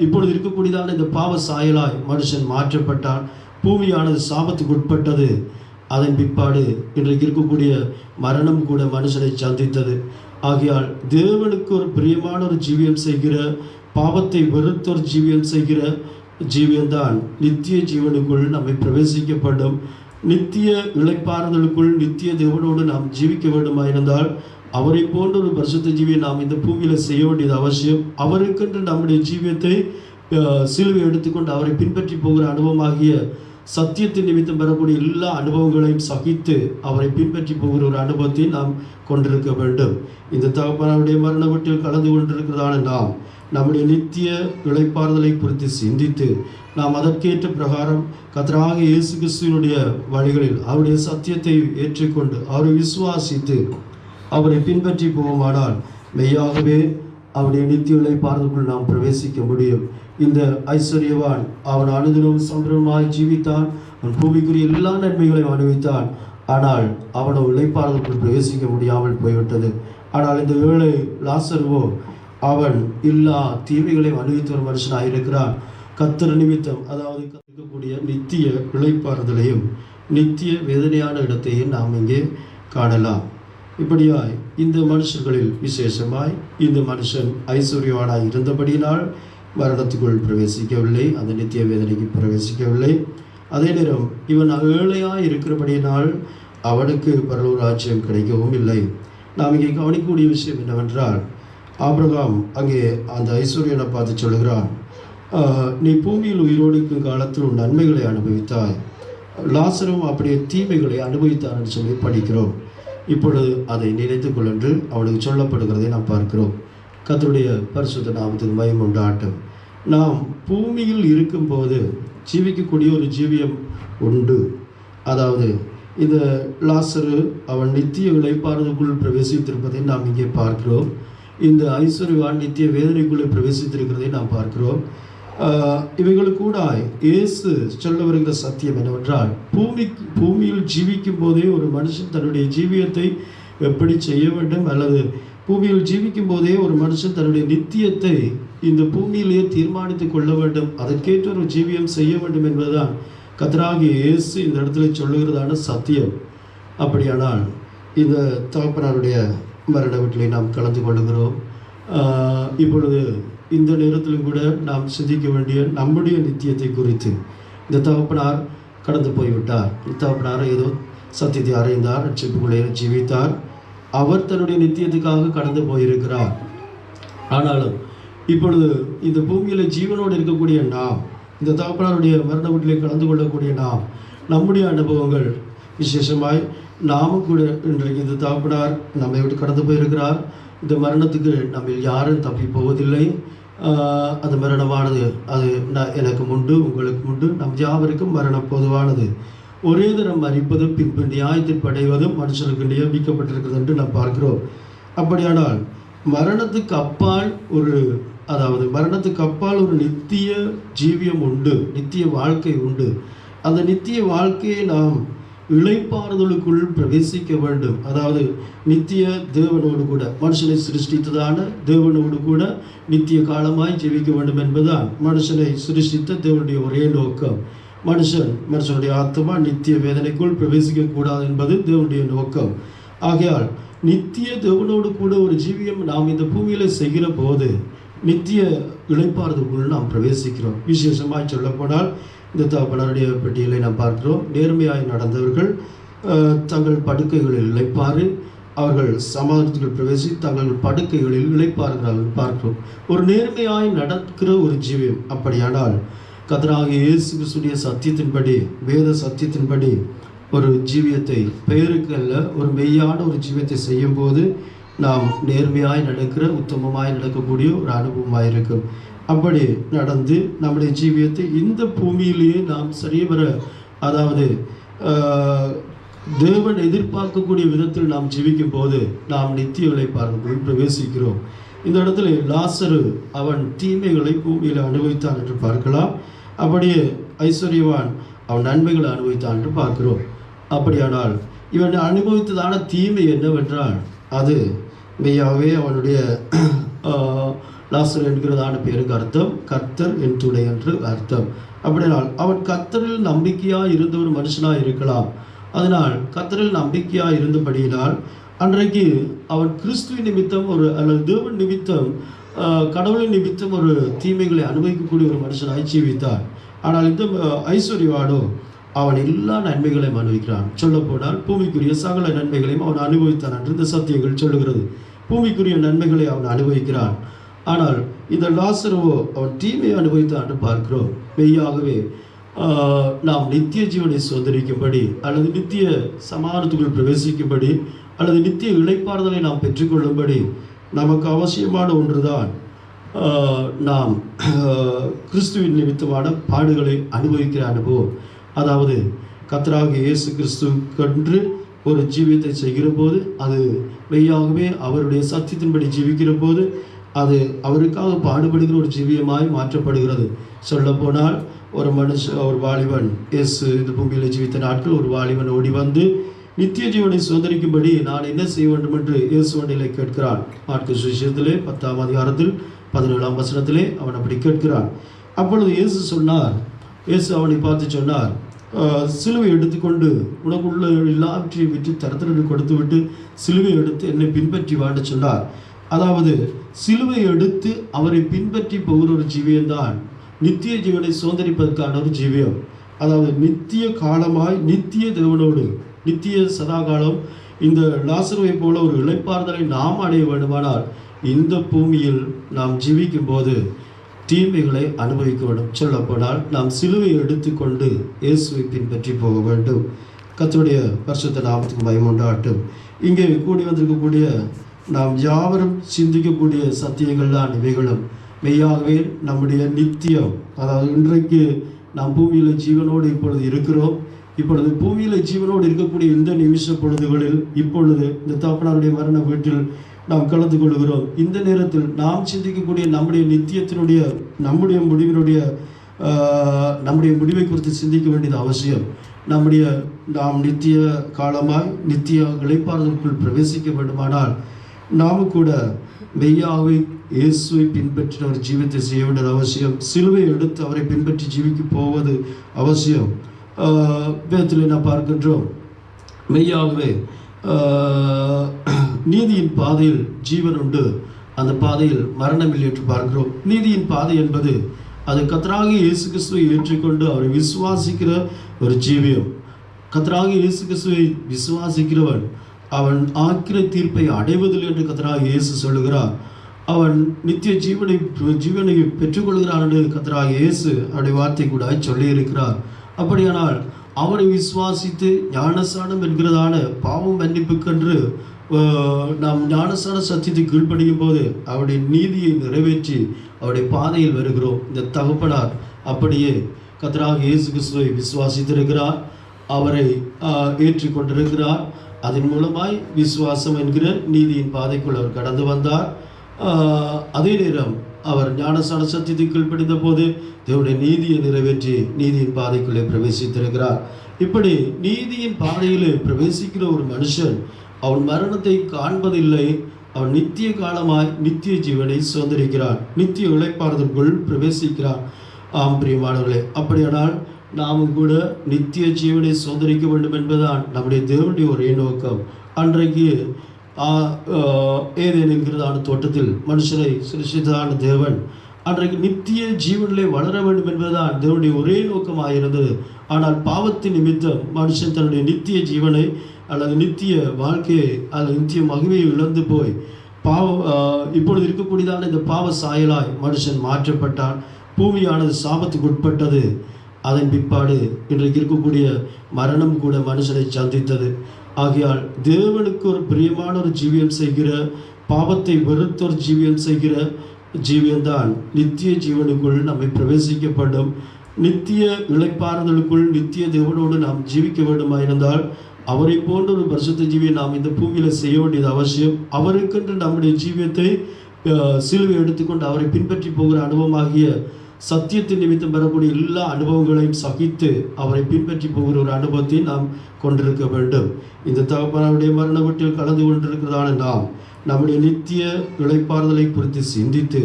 இப்பொழுது இருக்கக்கூடியதான இந்த பாவ சாயலாய் மனுஷன் மாற்றப்பட்டான். பூமியானது சாபத்துக்கு உட்பட்டது. அதன் பிற்பாடு இன்றைக்கு இருக்கக்கூடிய மரணம் கூட மனுஷனை சந்தித்தது. ஆகையால் தேவனுக்கு ஒரு பிரியமான ஒரு ஜீவியம் செய்கிற, பாவத்தை வெறுத்த ஒரு ஜீவியம் செய்கிற ஜீவியம்தான் நித்திய ஜீவனுக்குள் நம்மை பிரவேசிக்கப்படும். நித்திய இளைப்பாறுதலுக்குள் நித்திய தேவனோடு நாம் ஜீவிக்க வேண்டுமாயிருந்தால் அவரை போன்ற ஒரு பரிசுத்த ஜீவியை நாம் இந்த பூமியில் செய்ய வேண்டியது அவசியம். அவருக்கென்று நம்முடைய ஜீவியத்தை சிலுவை எடுத்துக்கொண்டு அவரை பின்பற்றி போகிற அனுபவமாகிய சத்தியத்தின் நிமித்தம் பெறக்கூடிய எல்லா அனுபவங்களையும் சகித்து அவரை பின்பற்றி போகிற ஒரு அனுபவத்தை நாம் கொண்டிருக்க வேண்டும். இந்த தகப்பனாருடைய மரண வீட்டில் கலந்து கொண்டிருக்கிறதான நாம் நம்முடைய நித்திய இளைப்பாறுதலை குறித்து சிந்தித்து நாம் அதற்கேற்ற பிரகாரம் கர்த்தராகிய இயேசு கிறிஸ்துவினுடைய வழிகளில் அவருடைய சத்தியத்தை ஏற்றுக்கொண்டு அவரை விசுவாசித்து அவரை பின்பற்றி போவோமானால் மெய்யாகவே அவருடைய நித்திய இளைப்பாறுதலுக்குள் நாம் பிரவேசிக்க முடியும். இந்த ஐஸ்வர்யவான் அவன் அனுதினம் சம்பிரமாய் ஜீவித்தான், அவன் பூமிக்குரிய எல்லா நன்மைகளையும் அனுபவித்தான். ஆனால் அவனோ இளைப்பாறுதலுக்குள் பிரவேசிக்க முடியாமல் போய்விட்டது. ஆனால் இந்த ஏழை லாசருவோ அவன் எல்லா தீமைகளையும் அனுபவித்த ஒரு மனுஷனாக இருக்கிறான். கர்த்தர் நிமித்தம், அதாவது இருக்கக்கூடிய நித்திய இளைப்பாறுதலையும் நித்திய வேதனையான இடத்தையும் நாம் இங்கே காணலாம். இப்படியாய் இந்த மனுஷர்களில் விசேஷமாய் இந்த மனுஷன் ஐஸ்வர்யவானாய் இருந்தபடியினால் மரணத்துக்குள் பிரவேசிக்கவில்லை, அந்த நித்திய வேதனைக்கு பிரவேசிக்கவில்லை. அதே நேரம் இவன் ஏழையாய் இருக்கிறபடியினால் அவனுக்கு பரலோக ராஜ்யம் கிடைக்கவும் இல்லை. நாம் இங்கே கவனிக்கக்கூடிய விஷயம் என்னவென்றால், ஆபிரகாம் அங்கே அந்த ஐஸ்வர்யனை பார்த்து சொல்லுகிறான், நீ பூமியில் உயிரோடு இருக்கும் காலத்தில் உன் நன்மைகளை அனுபவித்தாய், லாசரும் அப்படியே தீமைகளை அனுபவித்தார் என்று சொல்லி படிக்கிறோம். இப்பொழுது அதை நினைத்து கொள் என்று அவனுக்கு சொல்லப்படுகிறதை நாம் பார்க்கிறோம். கர்த்தருடைய பரிசுத்த நாமத்துக்கு மகிமை உண்டாகட்டும். நாம் பூமியில் இருக்கும்போது ஜீவிக்கக்கூடிய ஒரு ஜீவியம் உண்டு. அதாவது இந்த லாசரு அவன் நித்திய இளைப்பாறுதலுக்குள் பிரவேசித்திருப்பதை நாம் இங்கே பார்க்கிறோம். இந்த ஐஸ்வர்யவான் நித்திய வேதனைக்குள்ளே பிரவேசித்திருக்கிறதை நாம் பார்க்கிறோம். இவைகளுக்கு கூட இயேசு சொல்ல வருகிற சத்தியம் என்னவென்றால், பூமியில் ஜீவிக்கும் போதே ஒரு மனுஷன் தன்னுடைய ஜீவியத்தை எப்படி செய்ய வேண்டும், அல்லது பூமியில் ஜீவிக்கும் போதே ஒரு மனுஷன் தன்னுடைய நித்தியத்தை இந்த பூமியிலேயே தீர்மானித்து கொள்ள வேண்டும், அதற்கேற்ற ஒரு ஜீவியம் செய்ய வேண்டும் என்பதுதான் கர்த்தராகிய இயேசு இந்த இடத்துல சொல்லுகிறதான சத்தியம். அப்படியானால் இந்த தகப்பனாருடைய மரண வீட்டிலே நாம் கலந்து கொள்ளுகிறோம். இப்பொழுது இந்த நேரத்திலும் கூட நாம் சிந்திக்க வேண்டிய நம்முடைய நித்தியத்தை குறித்து. இந்த தகப்பனார் கடந்து போய்விட்டார். இந்த தகப்பனார் ஏதோ சத்தியத்தை அறைந்தார், ரட்சிப்புக்குள்ளே ஜீவித்தார். அவர் தன்னுடைய நித்தியத்துக்காக கடந்து போயிருக்கிறார். ஆனாலும் இப்பொழுது இந்த பூமியில் ஜீவனோடு இருக்கக்கூடிய நாம், இந்த தகப்பனாருடைய மரண வீட்டிலே கலந்து கொள்ளக்கூடிய நாம், நம்முடைய அனுபவங்கள் விசேஷமாய் நாமும் கூட இன்றைக்கு இந்த தகப்பனார் நம்மை விட்டு கடந்து போயிருக்கிறார். இந்த மரணத்துக்கு நம்ம யாரும் தப்பி போவதில்லை. அந்த மரணமானது அது எனக்கு உண்டு, உங்களுக்கு உண்டு, நம் யாவருக்கும் மரணம் பொதுவானது. ஒரே தரம் மரிப்பது பின்பு நியாயத்தில் படைவதும் மனுஷனுக்கு நியமிக்கப்பட்டிருக்கிறது என்று நாம் பார்க்கிறோம். அப்படியானால் மரணத்துக்கு அப்பால் மரணத்துக்கு அப்பால் ஒரு நித்திய ஜீவியம் உண்டு, நித்திய வாழ்க்கை உண்டு. அந்த நித்திய வாழ்க்கையை நாம் இளைப்பாறுதலுக்குள் பிரவேசிக்க வேண்டும். அதாவது நித்திய தேவனோடு கூட, மனுஷனை சிருஷ்டித்ததான தேவனோடு கூட நித்திய காலமாய் ஜீவிக்க வேண்டும் என்பதுதான் மனுஷனை சிருஷ்டித்த தேவனுடைய ஒரே நோக்கம். மனுஷனுடைய ஆத்மா நித்திய வேதனைக்குள் பிரவேசிக்க கூடாது என்பது தேவனுடைய நோக்கம். ஆகையால் நித்திய தேவனோடு கூட ஒரு ஜீவியம் நாம் இந்த பூமியில செய்கிற போது நித்திய இளைப்பாறுதலுக்குள் நாம் பிரவேசிக்கிறோம். விசேஷமாய் சொல்ல போனால் இந்த தகப்பனாருடைய பட்டியலை நாம் பார்க்கிறோம். நேர்மையாய் நடந்தவர்கள் தங்கள் படுக்கைகளில் இளைப்பாறு, அவர்கள் சமாதானத்துக்குள் பிரவேசி தங்கள் படுக்கைகளில் இளைப்பாறுகிறார்கள் பார்க்கிறோம். ஒரு நேர்மையாய் நடக்கிற ஒரு ஜீவியம். அப்படியானால் கர்த்தராகிய இயேசு கிறிஸ்துவின் சத்தியத்தின்படி, வேத சத்தியத்தின்படி ஒரு ஜீவியத்தை, பெயருக்கு அல்ல ஒரு மெய்யான ஒரு ஜீவியத்தை செய்யும்போது நாம் நேர்மையாய் நடக்கிற, உத்தமமாய் நடக்கக்கூடிய ஒரு அனுபவமாக இருக்கும். அப்படி நடந்து நம்முடைய ஜீவியத்தை இந்த பூமியிலேயே நாம் சரிவர, அதாவது தேவன் எதிர்பார்க்கக்கூடிய விதத்தில் நாம் ஜீவிக்கும் போது நாம் நித்திய இளைப்பாறுதலுக்குள் பிரவேசிக்கிறோம். இந்த இடத்துல லாசரு அவன் தீமைகளை பூமியில் அனுபவித்தான் என்று பார்க்கலாம். அப்படியே ஐஸ்வர்யவான் அவன் நன்மைகளை அனுபவித்தான் என்று பார்க்கிறோம். அப்படியானால் இவன் அனுபவித்ததான தீமை என்னவென்றால், அது மெய்யாகவே அவனுடைய லாசர் என்கிறதான பேருக்கு அர்த்தம் கர்த்தர் என் துணை என்று அர்த்தம். அப்படினால் அவன் கர்த்தரில் நம்பிக்கையாக இருந்த ஒரு மனுஷனாக இருக்கலாம். அதனால் கர்த்தரில் நம்பிக்கையாக இருந்தபடியினால் அன்றைக்கு அவன் கிறிஸ்துவின் நிமித்தம் அல்லது தேவன் நிமித்தம், கடவுளின் நிமித்தம் ஒரு தீமைகளை அனுபவிக்கக்கூடிய ஒரு மனுஷனாய் ஜீவித்தான். ஆனால் இந்த ஐஸ்வர்யவானோ அவன் எல்லா நன்மைகளையும் அனுபவிக்கிறான். சொல்ல போனால் பூமிக்குரிய சகல நன்மைகளையும் அவன் அனுபவித்தான் என்று இந்த சத்தியங்கள் சொல்லுகிறது. பூமிக்குரிய நன்மைகளை அவன் அனுபவிக்கிறான். ஆனால் இந்த லாசருவோ அவன் தீமையை அனுபவித்தான் என்று பார்க்கிறோம். மெய்யாகவே நாம் நித்திய ஜீவனை சுதந்திரிக்கும்படி, அல்லது நித்திய சமாதானத்துக்குள் பிரவேசிக்கும்படி, அல்லது நித்திய இளைப்பாறுதலை நாம் பெற்றுக்கொள்ளும்படி நமக்கு அவசியமான ஒன்றுதான் நாம் கிறிஸ்துவின் நிமித்தமான பாடுகளை அனுபவிக்கிற அனுபவம். அதாவது கர்த்தராகிய இயேசு கிறிஸ்துவென்று ஒரு ஜீவியத்தை செய்கிற போது, அது மெய்யாகவே அவருடைய சத்தியத்தின்படி ஜீவிக்கிற போது அது அவருக்காக பாடுபடுகிற ஒரு ஜீவியமாய் மாற்றப்படுகிறது. சொல்லப்போனால் ஒரு வாலிபன், இயேசு இந்த பூமியில் ஜீவித்த நாட்கள் ஒரு வாலிபன் ஓடி வந்து நித்திய ஜீவனை சுதந்திரிக்கும்படி நான் என்ன செய்ய வேண்டும் என்று இயேசுவனிலே கேட்கிறான். மாற்கு சுவிசேஷத்திலே 10ஆம் அதிகாரத்தில் 17ஆம் வசனத்திலே அவன் அப்படி கேட்கிறான். அப்பொழுது இயேசு அவனை பார்த்து சொன்னார், சிலுவை எடுத்துக்கொண்டு உனக்குள்ள எல்லாவற்றையும் விட்டு தரத்திற்கு கொடுத்து விட்டு சிலுவை எடுத்து என்னை பின்பற்றி வான்னு சொன்னார். அதாவது சிலுவை எடுத்து அவரை பின்பற்றி போகிற ஒரு ஜீவியம்தான் நித்திய ஜீவனை சுதந்திரிப்பதற்கான ஒரு ஜீவியம். அதாவது நித்திய காலமாய் நித்திய தேவனோடு நித்திய சதாகாலம் இந்த லாசருவை போல ஒரு இளைப்பாறுதலை நாம் அடைய வேண்டுமானால் இந்த பூமியில் நாம் ஜீவிக்கும் போது தீமைகளை அனுபவிக்க வேண்டும். சொல்லப்போனால் நாம் சிலுவை எடுத்துக்கொண்டு இயேசுவை பின்பற்றி போக வேண்டும். கர்த்தருடைய பரிசுத்த நாமத்துக்கு மகிமை உண்டாகட்டும். இங்கே கூடி வந்திருக்கக்கூடிய நாம் யாவரும் சிந்திக்கக்கூடிய சத்தியங்கள் தான் இவைகளும். மெய்யாகவே நம்முடைய நித்தியம், அதாவது இன்றைக்கு நாம் பூமியில் ஜீவனோடு இப்பொழுது இருக்கிறோம். இப்பொழுது பூமியில் ஜீவனோடு இருக்கக்கூடிய இந்த நிமிஷ பொழுதுகளில் இப்பொழுது இந்த தகப்பனாருடைய மரண வீட்டில் நாம் கலந்து கொள்கிறோம். இந்த நேரத்தில் நாம் சிந்திக்கக்கூடிய நம்முடைய நித்தியத்தினுடைய நம்முடைய முடிவை குறித்து சிந்திக்க வேண்டியது அவசியம். நாம் நித்திய காலமாய் நித்திய இளைப்பாறுதலுக்குள் பிரவேசிக்க வேண்டுமானால் நாமும் கூட மெய்யாகவே இயேசுவை பின்பற்றின ஒரு ஜீவித்தை செய்ய வேண்டியது அவசியம். சிலுவை எடுத்து அவரை பின்பற்றி ஜீவிக்க போவது அவசியம். வேதத்தில் நாம் பார்க்கின்றோம், மெய்யாகவே நீதியின் பாதையில் ஜீவன் உண்டு, அந்த பாதையில் மரணமில்லை என்று பார்க்கிறோம். நீதியின் பாதை என்பது அது கர்த்தராகிய இயேசு கிறிஸ்துவை ஏற்றுக்கொண்டு அவரை விசுவாசிக்கிற ஒரு ஜீவியம். கர்த்தராகிய இயேசு கிறிஸ்துவை விசுவாசிக்கிறவன் அவன் ஆக்கிர தீர்ப்பை அடைவதில்லை என்று கர்த்தராகிய இயேசு சொல்லுகிறார். அவன் நித்திய ஜீவனை பெற்றுக்கொள்கிறான் என்று கர்த்தராகிய இயேசு அவருடைய வார்த்தை கூட சொல்லியிருக்கிறார். அப்படியானால் அவரை விசுவாசித்து ஞானஸ்நானம் என்கிறதான பாவம் மன்னிப்புக்கென்று நாம் ஞானஸ்நான சத்தியத்தை கீழ்ப்படியும் போது அவருடைய நீதியை நிறைவேற்றி அவருடைய பாதையில் வருகிறோம். இந்த தகப்பனார் அப்படியே கர்த்தராகிய இயேசு கிறிஸ்துவை விசுவாசித்திருக்கிறார், அவரை ஏற்றுக்கொண்டிருக்கிறார். அதன் மூலமாய் விசுவாசம் என்கிற நீதியின் பாதைக்குள் அவர் கடந்து வந்தார். அதே நேரம் அவர் ஞானஸ்நான சத்தியத்தை கீழ்ப்படிந்த போது தேவனுடைய நீதியை நிறைவேற்றி நீதியின் பாதைக்குள்ளே பிரவேசித்திருக்கிறார். இப்படி நீதியின் பாதையிலே பிரவேசிக்கிற ஒரு மனுஷன் அவன் மரணத்தை காண்பதில்லை, அவன் நித்திய காலமாய் நித்திய ஜீவனை சுதந்திரிக்கிறான், நித்திய இளைப்பாறுதலுக்குள் பிரவேசிக்கிறான். ஆம் பிரியமானவர்களே, அப்படியானால் நாமும் கூட நித்திய ஜீவனை சுதந்திரிக்க வேண்டும் என்பதுதான் நம்முடைய தேவனுடைய ஒரே நோக்கம். அன்றைக்கு ஏதேன் என்கிறதான தோட்டத்தில் மனுஷனை சிருஷ்டித்ததான தேவன் அன்றைக்கு நித்திய ஜீவனிலே வளர வேண்டும் என்பதுதான் தேவனுடைய ஒரே நோக்கமாக இருந்தது. ஆனால் பாவத்தின் நிமித்தம் மனுஷன் தன்னுடைய நித்திய ஜீவனை அல்லது நித்திய வாழ்க்கையை அல்லது நித்திய மகிமையை இழந்து போய் இப்பொழுது இருக்கக்கூடியதான இந்த பாவ சாயலாய் மனுஷன் மாற்றப்பட்டான். பூமியானது சாபத்துக்கு உட்பட்டது. அதன் பிற்பாடு இன்றைக்கு இருக்கக்கூடிய மரணம் கூட மனுஷனை சந்தித்தது. ஆகையால் தேவனுக்கு ஒரு பிரியமான ஒரு ஜீவியம் செய்கிற, பாவத்தை வெறுத்த ஒரு ஜீவியம் செய்கிற ஜீவியம்தான் நித்திய ஜீவனுக்குள் நம்மை பிரவேசிக்கப்படும். நித்திய இளைப்பாறுதலுக்குள் நித்திய தேவனோடு நாம் ஜீவிக்க வேண்டுமாயிருந்தால் அவரை போன்ற ஒரு பரிசுத்த ஜீவியை நாம் இந்த பூமியில் செய்ய வேண்டியது அவசியம். அவருக்கென்று நம்முடைய ஜீவியத்தை சிலுவை எடுத்துக்கொண்டு அவரை பின்பற்றி போகிற அனுபவமாகிய சத்தியத்தின் நிமித்தம் பெறக்கூடிய எல்லா அனுபவங்களையும் சகித்து அவரை பின்பற்றி போகிற ஒரு அனுபவத்தை நாம் கொண்டிருக்க வேண்டும். இந்த தகப்பனுடைய மரண வீட்டில் கலந்து கொண்டிருக்கிறதான நாம் நம்முடைய நித்திய இளைப்பாறுதலை குறித்து சிந்தித்து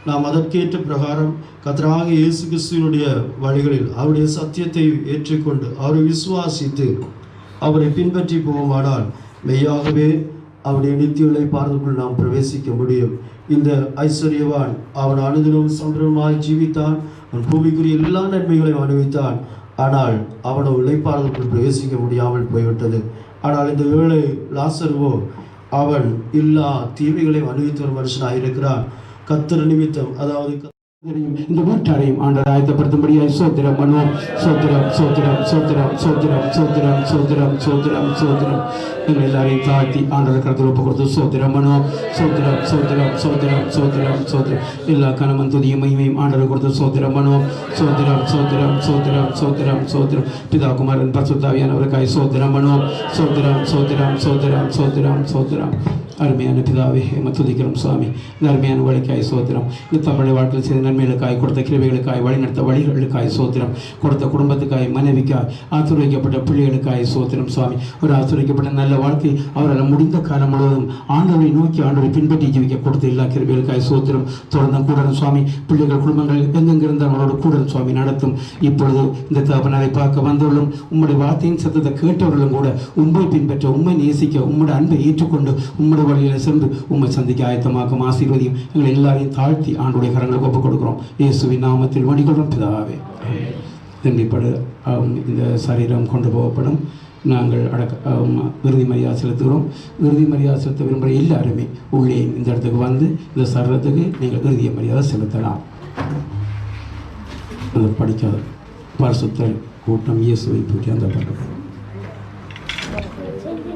நாம் அதற்கேற்ற பிரகாரம் கர்த்தராகிய இயேசு கிறிஸ்துவினுடைய வழிகளில் அவருடைய சத்தியத்தை ஏற்றுக்கொண்டு அவரை விசுவாசித்து அவரை பின்பற்றி போவோமானால் மெய்யாகவே அவருடைய நித்திய இளைப்பாறுதலுக்குள் நாம் பிரவேசிக்க முடியும். இந்த ஐஸ்வர்யவான் அவன் அனுதினம் சம்பிரமாய் ஜீவித்தான், அவன் பூமிக்குரிய எல்லா நன்மைகளையும் அனுபவித்தான். ஆனால் அவனோ இளைப்பாறுதலுக்குள் பிரவேசிக்க முடியாமல் போய்விட்டது. ஆனால் இந்த ஏழை லாசருவோ அவன் எல்லா தீமைகளையும் அனுபவித்த ஒரு மனுஷனாக இருக்கிறான். கர்த்தர் நிமித்தம், அதாவது இந்த வீட்டாரையும் ஆண்டவர் ஆயத்தப்படுத்தும்படியாய் சோத்திரம் பண்ணுவோம். சோத்திரம் சோத்திரம் சோத்திரம் சோத்திரம் சோத்திரம் சோத்திரம் சோத்திரம் சோத்திரம். எங்கள் எல்லாரையும் தாழ்த்தி ஆண்டவர் கருத்தில் ஒப்பு கொடுத்து சோத்திரம் பண்ணுவோம். சோத்திரம் சோத்திரம் சோத்திரம் சோத்திரம் சோத்திரம். எல்லா கனமும் துதியும் மகிமையும் ஆண்டவர் கொடுத்து சோத்திரம் பண்ணுவோம். சோத்திரம் சோத்திரம் சோத்திரம் சோத்திரம் சோத்திரம். பிதா குமாரன் பரிசுத்த ஆவியானவருக்காய் சோத்திரம் பண்ணுவோம். சோத்திரம் சோத்திரம் சோத்திரம் சோத்திரம் சோத்திரம். அருமையான பிதாவே துதிக்கிறோம் சுவாமி. இந்த அருமையான வழிக்காய் சோத்திரம். இந்த தமிழை வாழ்க்கையில் செய்த நன்மைகளுக்காய், கொடுத்த கிருபைகளுக்காய், வழிநடத்த வழிகளுக்காய் சோத்திரம். கொடுத்த குடும்பத்துக்காய், மனைவிக்காய், ஆசீர்வதிக்கப்பட்ட பிள்ளைகளுக்காய் சோத்திரம் சுவாமி. ஒரு ஆசீர்வதிக்கப்பட்ட நல்ல வாழ்க்கை அவரால் முடிந்த காலம் முழுவதும் ஆண்டவரை நோக்கி ஆண்டவரை பின்பற்றி ஜீவிக்க கொடுத்த எல்லா கிருபைகளுக்காய் சோத்திரம். தொடர்ந்து கூடணும் சுவாமி. பிள்ளைகள் குடும்பங்கள் எங்கெங்கிருந்து அவங்களோட கூடணும் சுவாமி நடத்தும். இப்பொழுது இந்த தகப்பனாரை பார்க்க வந்தவர்களும் உம்முடைய வார்த்தையின் சத்தத்தை கேட்டவர்களும் கூட உண்மை பின்பற்ற, உண்மை நேசிக்க, உம்முடைய அன்பை ஏற்றுக்கொண்டு உம்முடைய வழியில் சென்று உம்மை சந்திக்க ஆயத்தமாக்கும். ஆசீர்வதியும். எங்களை எல்லாரையும் தாழ்த்தி ஆண்டுடைய கரங்களுக்கு ஒப்புக் கொடுக்கிறோம். இயேசுவின் நாமத்தில் வணிகொள்ளும் பிதாவே. தண்டிப்படு இந்த சரீரம் கொண்டு போகப்படும். நாங்கள் இறுதி மரியாதை செலுத்துகிறோம். இறுதி மரியாதை செலுத்த விரும்புகிற எல்லாருமே உள்ளே இந்த இடத்துக்கு வந்து இந்த சரீரத்துக்கு நீங்கள் இறுதிய மரியாதை செலுத்தலாம். அதை படிக்காத பரிசுத்த கூட்டம் இயேசுவை தூக்கி அந்த பாட்டு. Thank you.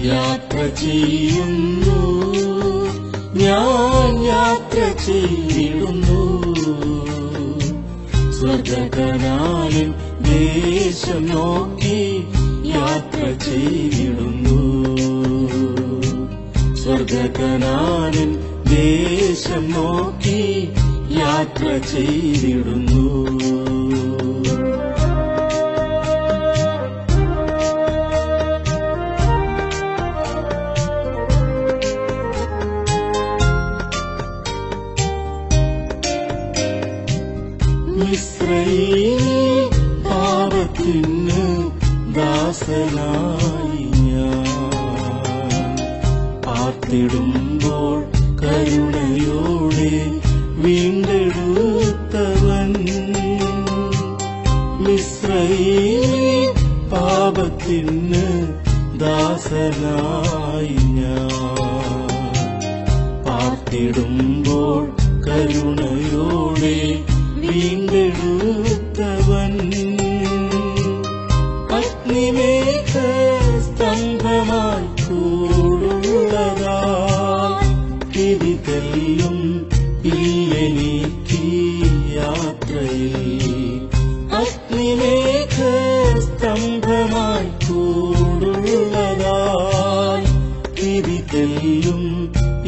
യാത്ര ചെയ്യുന്നു, ഞാൻ യാത്ര ചെയ്തിടുന്നു. സ്വർഗകനാലിൻ ദേശം നോക്കി യാത്ര ചെയ്തിടുന്നു. സ്വർഗകനാലിൻ ദേശം നോക്കി യാത്ര ചെയ്തിടുന്നു. മിസ്രയീമിൽ പാപത്തിന് ദാസനായി ഞാൻ പാർത്തിടുമ്പോൾ കരുണയോടെ വീണ്ടെടുത്തവൻ. മിസ്രയീമിൽ പാപത്തിന് ദാസനായി ഞാൻ പാർത്തിടുമ്പോൾ കരുണയോടെ വീണ്ടെടുത്തവൻ. അഗ്നിമേഘ സ്തംഭമായി കൂടുള്ളതാൽ തിരിതെല്ലും ഇല്ലെനിക്ക് യാത്രയിൽ. അഗ്നിമേഘ സ്തംഭമായി കൂടുള്ളതാൽ തിരിതെല്ലും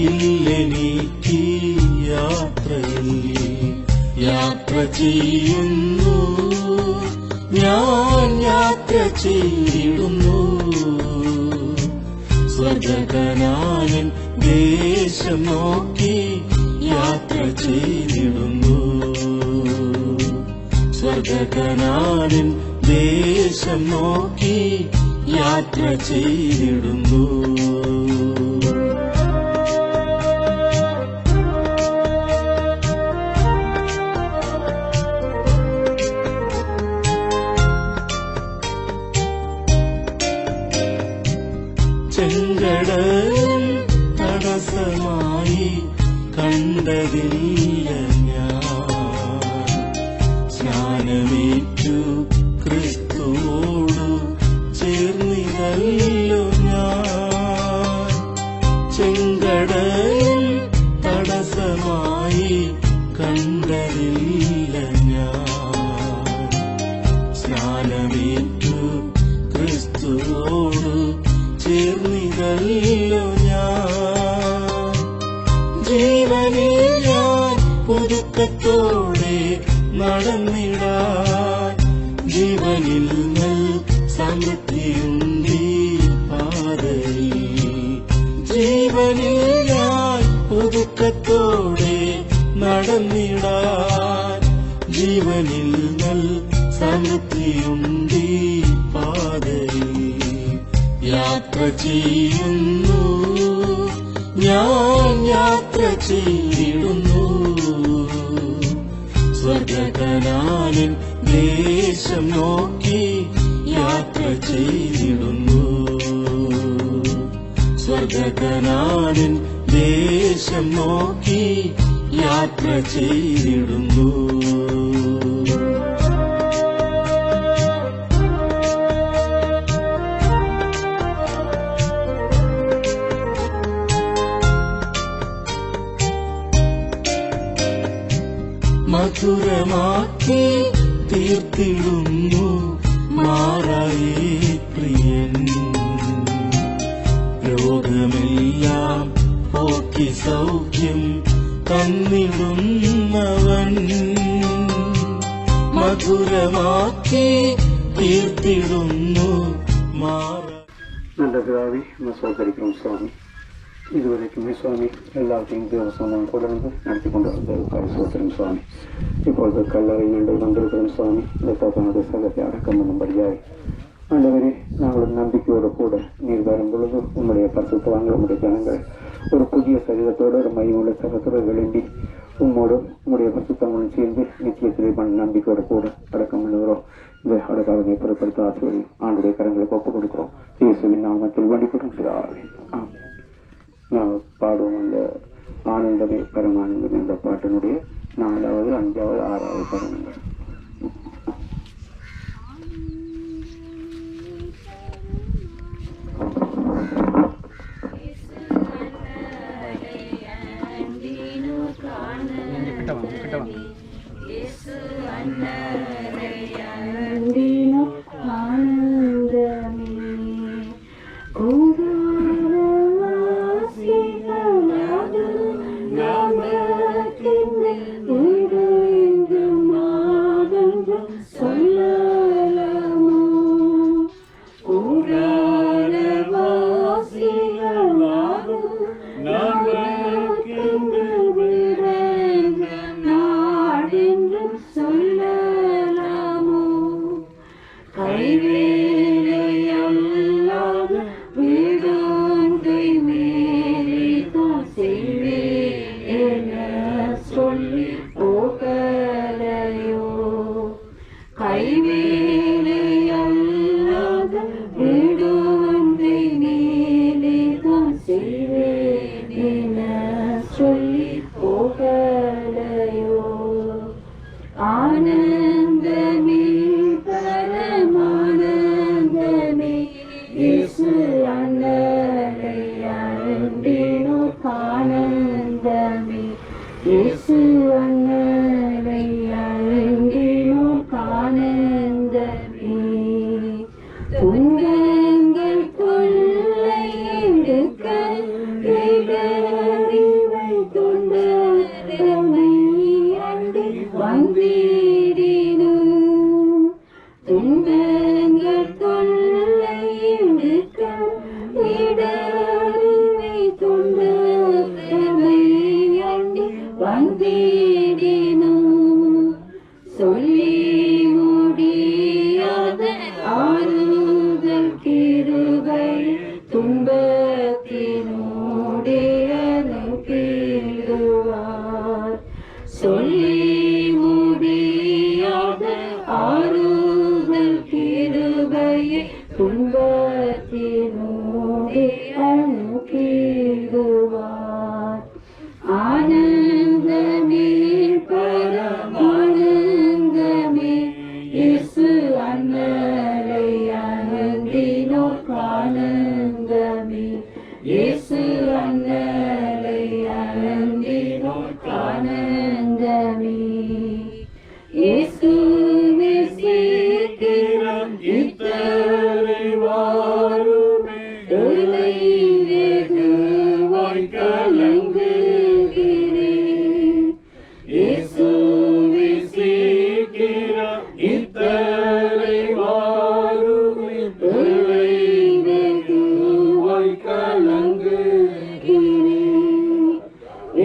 ഇല്ലെനിക്ക് യാത്രയിൽ. യാത്ര ചെയ്യുന്നു, ഞാൻ യാത്ര ചെയ്തിടുന്നു. സ്വർഗകനാലിൻ ദേശം നോക്കി യാത്ര ചെയ്തിടുന്നു. സ്വർഗകനാലിൻ ദേശം നോക്കി യാത്ര ചെയ്തിടുന്നു. ചെങ്കടലും തടസ്സമായി കണ്ടതില്ല ഞാൻ. സ്നാനമേറ്റു ക്രിസ്തുവോടു ചേർന്നിതല്ലോ ഞാൻ. ചെങ്കടലും തടസ്സമായി കണ്ടതില്ല ഞാൻ. സ്നാനമേറ്റു ക്രിസ്തുവോടു ചേർന്നിതല്ലോ ഞാൻ. ജീവനിൽ ഞാൻ പുതുക്കത്തോടെ നടന്നിടാൻ ജീവനിൽ നൽ സമൃദ്ധിയുണ്ടീ പാതയിൽ. ജീവനിൽ ഞാൻ പുതുക്കത്തോടെ നടന്നിടാൻ ജീവനിൽ നൽ സമൃദ്ധിയുണ്ടീ പാതയിൽ. യാത്ര ചെയ്യുന്നു, ഞാൻ യാത്ര ചെയ്തിടുന്നു. സ്വർഗകനാലിൻ ദേശം നോക്കി യാത്ര ചെയ്തിടുന്നു. സ്വർഗകനാലിൻ ദേശം നോക്കി യാത്ര ചെയ്തിടുന്നു. മധുരമാക്കി തീർത്തിടുന്നു മാറായി പ്രിയൻ. രോഗമെല്ലാം പോക്കി സൗഖ്യം തന്നിടുന്നവൻ. മധുരമാക്കി തീർത്തിടുന്നു മാറായി. நல்ல பிதாவே சோதரிக்கிறோம் சுவாமி. இதுவரைக்குமே சுவாமி எல்லாத்தையும் தேவசமம் தொடர்ந்து நடத்தி கொண்டு வந்ததுக்காக சோதரும் சுவாமி. இப்பொழுது கல்லறை நீங்கள் வந்திருக்கிறோம் சுவாமி. இந்த தகவலுடைய சகத்தை அடக்கம் பண்ணும்படியாய் ஆண்டவரே, நாங்களும் நம்பிக்கையோடு கூட நீர் வரும் பொழுது உங்களுடைய பரிசுத்தவான்கள் உங்களுடைய ஜனங்கள் ஒரு புதிய சரீரத்தோடு ஒரு மையமுள்ள சகத்தோடு விளம்பி உம்மோடும் உங்களுடைய பரிசுத்தங்களும் சேர்ந்து நித்தியத்திலே நம்பிக்கையோடு கூட அடக்கம் பண்ணுகிறோம். இந்த அடக்காரனை பொருட்படுத்த ஆசிரியர் ஆண்டுடைய கரங்களுக்கு ஒப்புக் கொடுக்கிறோம். இயேசுவின் நாமத்தில் வேண்டிக் கொடுக்கிறார்கள். நாம் பாடுவோம் அந்த ஆனந்தமே பரமானந்தம் என்ற பாட்டினுடைய 4வது, 5வது, 6வது சரணங்கள். இயேசு அண்ணரை அண்டினோம் ஆனந்தமே. ஊராரவாசிகளாது நமக்கென்று உயிரெங்கும் மாதென்றும் சொல்லலாமோ. ஊராரவாசிகளாது நமக்கென்று உயிரெங்கும் நாடென்றும் சொல்லலாமோ. கைவேலையல்லாத வீடொன்றை மேலேதான் செய்வேன் என சொல்லி போகலையோ. கைவேலையல்லாத வீடொன்றை மேலேதான் செய்வேன் என சொல்லி போகலையோ. ஆனந்தமே பரமானந்தமே இயேசு அண்ணலை அண்டினோம் ஆனந்தமே. இயேசு அண்ணலை அண்டினோம் ஆனந்தமே. துன்பங்கள் தொல்லை எடுக்க இடறிவை துன்பமை அண்டி வந்திடினும். துன்பங்கள் தொல்லை எடுக்க இடறிவை துன்பமை அண்டி வந்திடினும். சொல்லி முடியாத ஆறுதல் கிருபை துன்பத்தினோடே அனுப்பிடுவார். சொல்லி முடியாத ஆறுதல் கிருபையை துன்பத்தினோடே அனுப்பிடுவார். ஆனந்தமே பரமானந்தமே இயேசு அண்ணலை அண்டினோம் ஆனந்தமே. இயேசு அண்ணலை அண்டினோம் ஆனந்தமே. இயேசுவே சீக்கிரம் இத்தனை வாருமே தொலை வெகுவாய் கலங்குகிறேன். இயேசுவே சீக்கிரம் இத்தனை வாருமே தொலை வெகுவாய் கலங்குகிறேன்.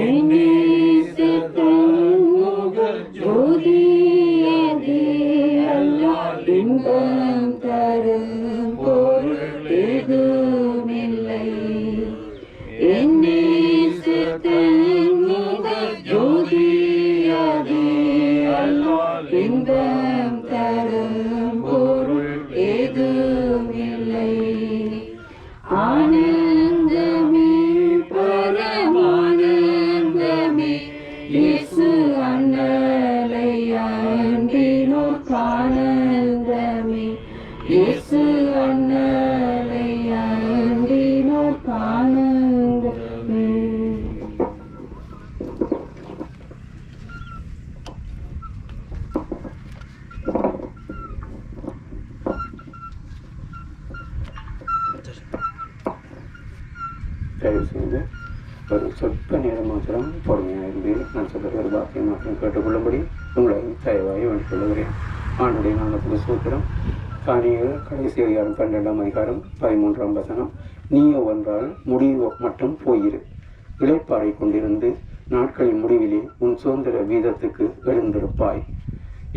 என்னே முக ஜோதியதே அல்லால் இன்பம் தரும் பொருள் எதுவுமில்லை. என்னே முக ஜோதியதே அல்லால் இன்பம் தரும் பொருள் எதுவுமில்லை. ஆனந்தமே பரமானந்தமே இயேசு அண்ணலை அண்டினோம் ஆனந்தமே. இயேசு அண்ணலை அண்டினோம் ஆனந்தமே. தயவு செய்து ஒரு சொற்ப நேரம் மாத்திரம் பொறுமையாக இருந்து நான் சொல்கிற ஒரு வாக்கியம் மாத்திரம் கேட்டுக்கொள்ளும்படி உங்களை தயவாக வேண்டிக் கொள்ளுகிறேன். ஆண்டுடைய நாமத்துக்கு சூத்திரம். தானியேல் கடைசி அதிகாரம் 12ஆம் அதிகாரம் 13ஆம் வசனம். நீயோ ஒன்றால் முடிவு மட்டும் போயிரு, இளைப்பாறை கொண்டிருந்து நாட்களின் முடிவிலே உன் சுதந்திர வீதத்துக்கு எழுந்திருப்பாய்.